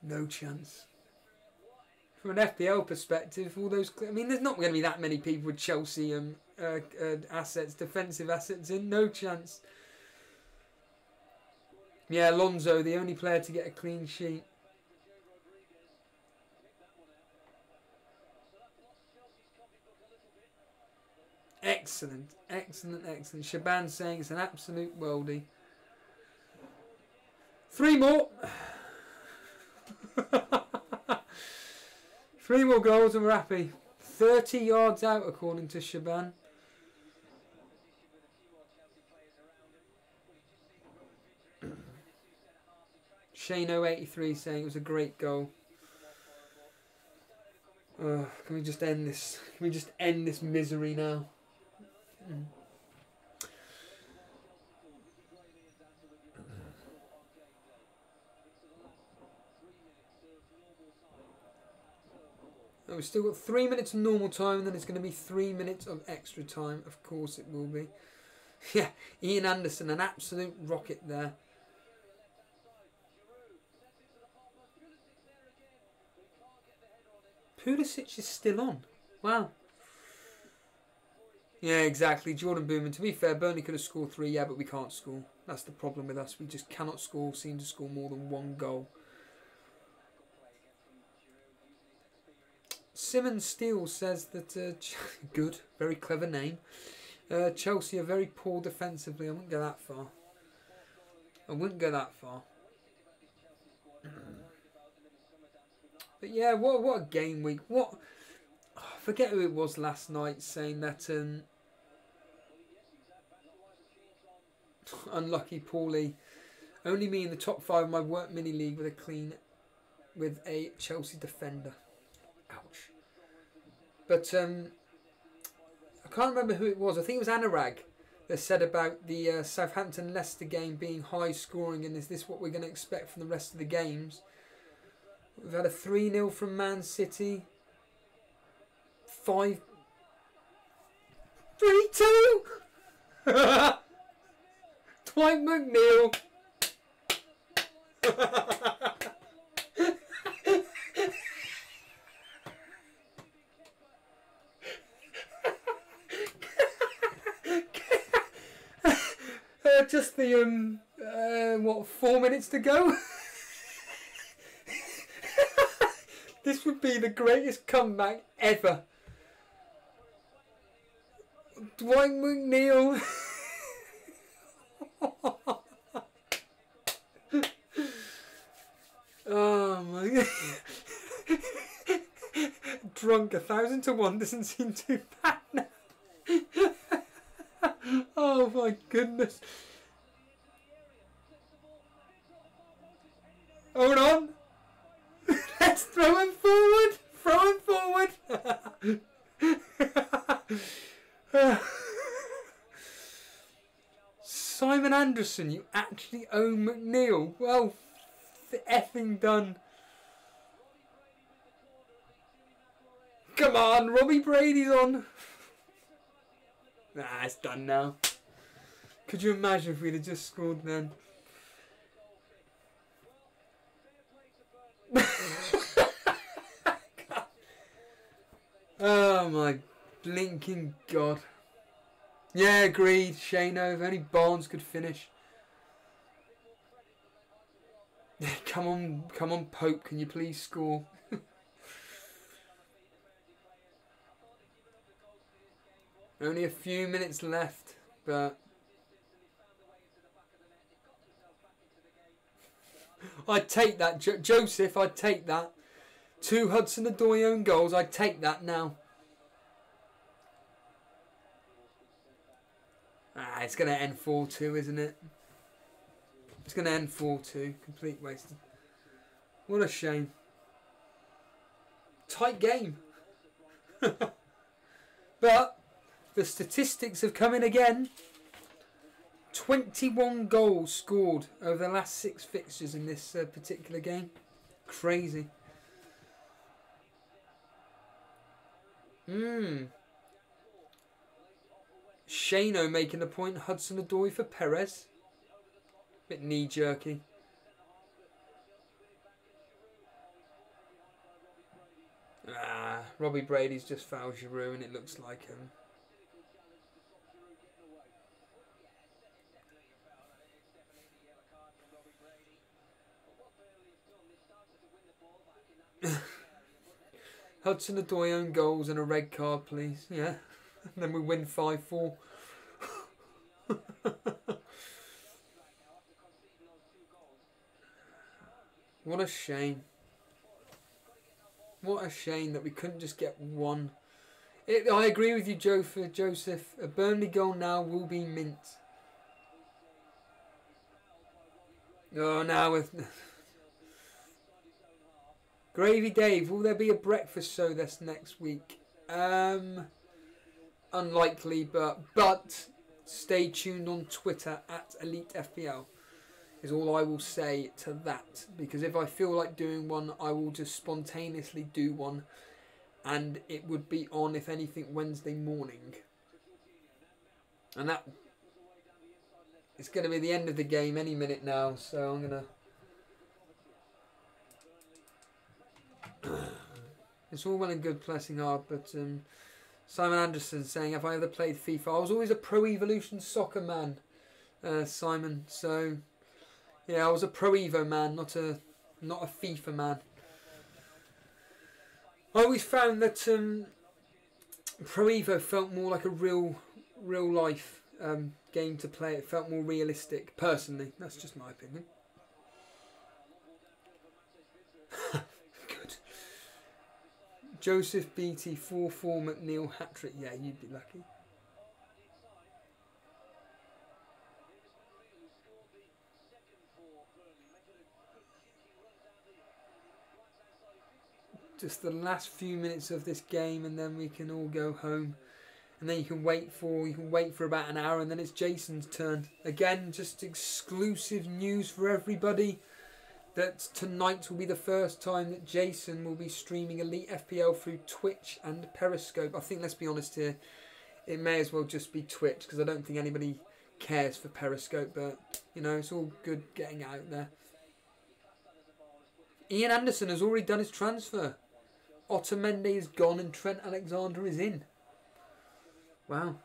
no chance. From an FPL perspective, all those... I mean, there's not going to be that many people with Chelsea assets, defensive assets in. No chance. Yeah, Alonso, the only player to get a clean sheet. Excellent, excellent, excellent. Shaban saying it's an absolute worldie. 3 more. 3 more goals and we're happy. 30 yards out according to Shaban. Shano83 saying it was a great goal. Can we just end this? Can we just end this misery now? Oh, we've still got 3 minutes of normal time, and then it's going to be 3 minutes of extra time. Of course it will be. Yeah, Ian Anderson, an absolute rocket there. Pulisic is still on. Wow. Yeah, exactly. Jordan Booman. To be fair, Burnley could have scored 3, yeah, but we can't score. That's the problem with us. We just cannot seem to score more than 1 goal. Simon Steele says that... good. Very clever name. Chelsea are very poor defensively. I wouldn't go that far. I wouldn't go that far. But yeah, what a game week. What... I forget who it was last night saying that... unlucky Paulie. Only me in the top 5 of my work mini league with a Chelsea defender. Ouch. But I can't remember who it was. I think it was Anurag that said about the Southampton-Leicester game being high scoring, and is this what we're going to expect from the rest of the games? We've had a 3-0 from Man City. 5... 3-2! Dwight McNeil. Just the what, 4 minutes to go. This would be the greatest comeback ever. Dwight McNeil. Oh my god. Drunk 1,000 to 1 doesn't seem too bad now. Oh my goodness. Hold on. Let's throw him forward. Throw him forward. Simon Anderson, you actually own McNeil. Well, effing done. Come on, Robbie Brady's on. Nah, it's done now. Could you imagine if we'd have just scored then? Oh my blinking god. Yeah, agreed, Shano. If only Barnes could finish. Come on, Pope, can you please score? Only a few minutes left, but I'd take that, Joseph. I'd take that. 2 Hudson-Odoi own goals. I'd take that now. It's going to end 4-2, isn't it? It's going to end 4-2. Complete waste. What a shame. Tight game. But the statistics have come in again. 21 goals scored over the last 6 fixtures in this particular game. Crazy. Shano making the point. Hudson-Odoi for Perez. Bit knee-jerky. Robbie Brady's just fouled Giroud and it looks like him. Hudson-Odoi own goals and a red card, please. Yeah. And then we win 5-4. What a shame. What a shame that we couldn't just get one. I agree with you, Joseph. A Burnley goal now will be mint. Oh, now with... Gravy Dave, will there be a breakfast show this next week? Unlikely, but stay tuned on Twitter at Elite FPL is all I will say to that. Because if I feel like doing one, I will just spontaneously do one. And it would be on, if anything, Wednesday morning. And that... It's going to be the end of the game any minute now, so I'm going to... It's all well and good pressing hard, but Simon Anderson saying, have I ever played FIFA? I was always a Pro Evolution Soccer man, Simon. So, yeah, I was a Pro Evo man, not a FIFA man. I always found that Pro Evo felt more like a real life game to play. It felt more realistic, personally. That's just my opinion. Good. Joseph Beattie, 4-4 McNeil hat-trick. Yeah, you'd be lucky. Just the last few minutes of this game and then we can all go home. And then you can wait for about an hour and then it's Jason's turn. Again, just exclusive news for everybody. That tonight will be the first time that Jason will be streaming Elite FPL through Twitch and Periscope. I think, let's be honest here, it may as well just be Twitch because I don't think anybody cares for Periscope. But, you know, it's all good getting out there. Ian Anderson has already done his transfer. Otamendi is gone and Trent Alexander is in. Wow.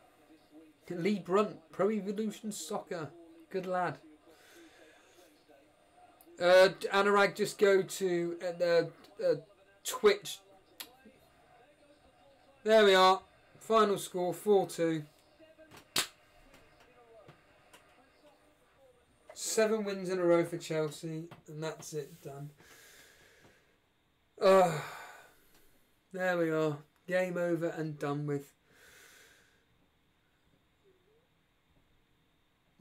Lee Brunt, Pro Evolution Soccer. Good lad. Anurag, just go to Twitch. There we are. Final score 4-2. 7 wins in a row for Chelsea, and that's it done. There we are. Game over and done with.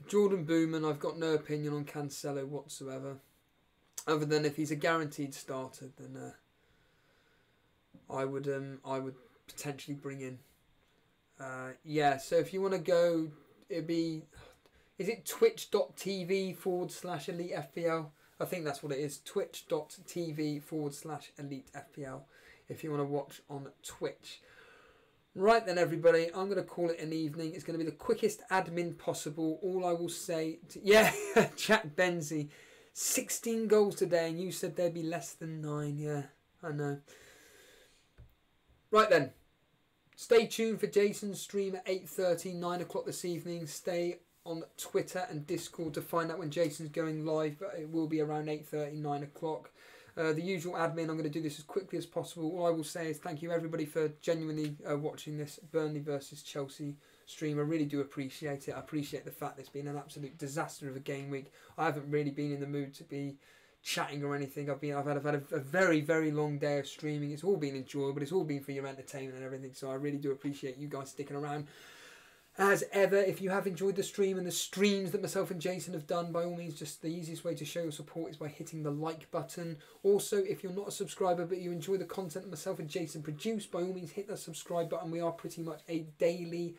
Jordan Booman, I've got no opinion on Cancelo whatsoever. other than if he's a guaranteed starter, then I would potentially bring in. Yeah, so if you want to go, it'd be, is it twitch.tv/Elite FPL? I think that's what it is, twitch.tv/Elite FPL, if you want to watch on Twitch. Right then, everybody, I'm going to call it an evening. It's going to be the quickest admin possible. All I will say, yeah, Jack Benzie, 16 goals today, and you said there'd be less than 9. Yeah, I know. Right then, stay tuned for Jason's stream at 8:30, 9 o'clock this evening. Stay on Twitter and Discord to find out when Jason's going live, but it will be around 8:30, 9 o'clock. The usual admin, I'm going to do this as quickly as possible. All I will say is thank you everybody for genuinely watching this Burnley versus Chelsea stream. I really do appreciate it. I appreciate the fact that it's been an absolute disaster of a game week. I haven't really been in the mood to be chatting or anything. I've had a very, very long day of streaming. It's all been enjoyable. It's all been for your entertainment and everything. So I really do appreciate you guys sticking around. As ever, if you have enjoyed the stream and the streams that myself and Jason have done, by all means, just the easiest way to show your support is by hitting the like button. Also, if you're not a subscriber but you enjoy the content that myself and Jason produce, by all means, hit the subscribe button. We are pretty much a daily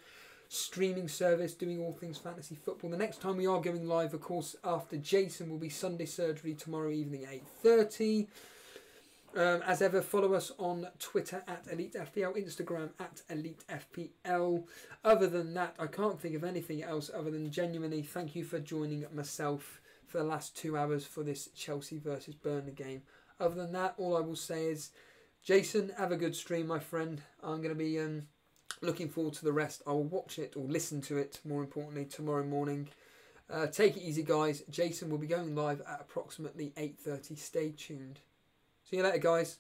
streaming service doing all things fantasy football. The next time we are going live, of course, after Jason, will be Sunday Surgery tomorrow evening at 8:30. As ever, follow us on Twitter at Elite FPL, Instagram at Elite FPL. Other than that, I can't think of anything else other than genuinely thank you for joining myself for the last 2 hours for this Chelsea versus Burnley game. Other than that, all I will say is, Jason, have a good stream, my friend. I'm going to be looking forward to the rest. I will watch it, or listen to it, more importantly, tomorrow morning. Take it easy, guys. Jason will be going live at approximately 8:30. Stay tuned. See you later, guys.